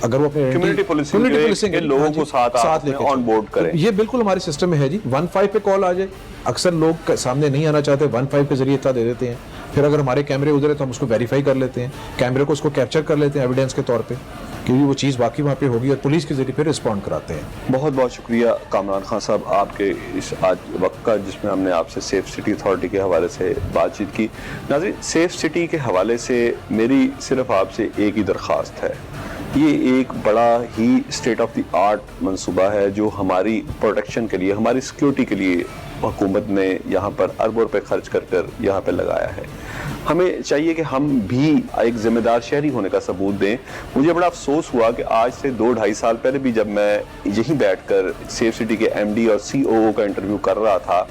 अगर वो अपने कम्युनिटी पुलिसिंग के लोगों को साथ लेके ऑन बोर्ड करें, ये बिल्कुल हमारे सिस्टम में है जी। 15 पे कॉल आ जाए, अक्सर लोग सामने नहीं आना चाहते, 15 के जरिए इतना दे देते हैं, फिर अगर हमारे कैमरे उधर है तो हम उसको वेरीफाई कर लेते हैं, कैमरे को उसको कैप्चर कर लेते हैं एविडेंस के तौर पे, क्योंकि वो चीज़ वाकई वहाँ पे होगी, और पुलिस के जरिए फिर रिस्पॉन्ड कराते हैं। बहुत बहुत शुक्रिया कामरान खान साहब आपके इस आज वक्त का, जिसमें हमने आपसे सेफ सिटी अथॉरिटी के हवाले से बातचीत की। नाज़रीन, सेफ सिटी के हवाले से मेरी सिर्फ आपसे एक ही दरख्वास्त है, ये एक बड़ा ही स्टेट ऑफ द आर्ट मंसूबा है जो हमारी प्रोटेक्शन के लिए, हमारी सिक्योरिटी के लिए हुकूमत ने यहाँ पर अरबों रुपए खर्च कर यहाँ पर लगाया है। हमें चाहिए कि हम भी एक जिम्मेदार शहरी होने का सबूत दें। मुझे बड़ा अफसोस हुआ कि आज से 2-2.5 साल पहले भी जब मैं यहीं बैठकर सेफ सिटी के MD और COO का इंटरव्यू कर रहा था,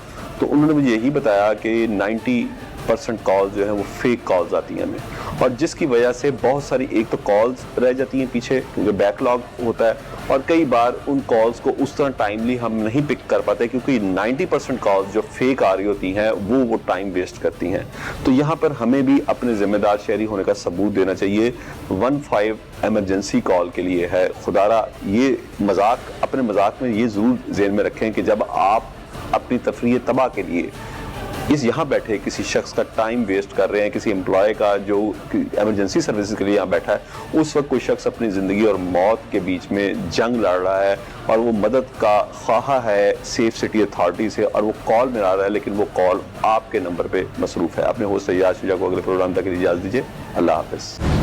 तो उन्होंने मुझे यही बताया कि 90% कॉल्स जो है वो फेक कॉल्स आती हैं हमें, और जिसकी वजह से बहुत सारी, एक तो कॉल्स रह जाती हैं पीछे क्योंकि बैकलॉग होता है, और कई बार उन कॉल्स को उस तरह टाइमली हम नहीं पिक कर पाते क्योंकि 90% कॉल्स जो फेक आ रही होती हैं वो टाइम वेस्ट करती हैं। तो यहाँ पर हमें भी अपने जिम्मेदार शहरी होने का सबूत देना चाहिए। 15 एमरजेंसी कॉल के लिए है। खुदारा ये मजाक, अपने मजाक में ये जरूर ज़हन में रखें कि जब आप अपनी तफरीह तबाह के लिए इस यहाँ बैठे किसी शख्स का टाइम वेस्ट कर रहे हैं, किसी एम्प्लॉय का जो इमरजेंसी सर्विसेज के लिए यहाँ बैठा है, उस वक्त कोई शख्स अपनी ज़िंदगी और मौत के बीच में जंग लड़ रहा है और वो मदद का ख्वाहा है सेफ सिटी अथॉरिटी से, और वो कॉल मिला रहा है, लेकिन वो कॉल आपके नंबर पे मसरूफ़ है। अपने होस्ट सैयद शुजा को अगले प्रोग्राम तक इजाज़त दीजिए। अल्लाह हाफ़िज़।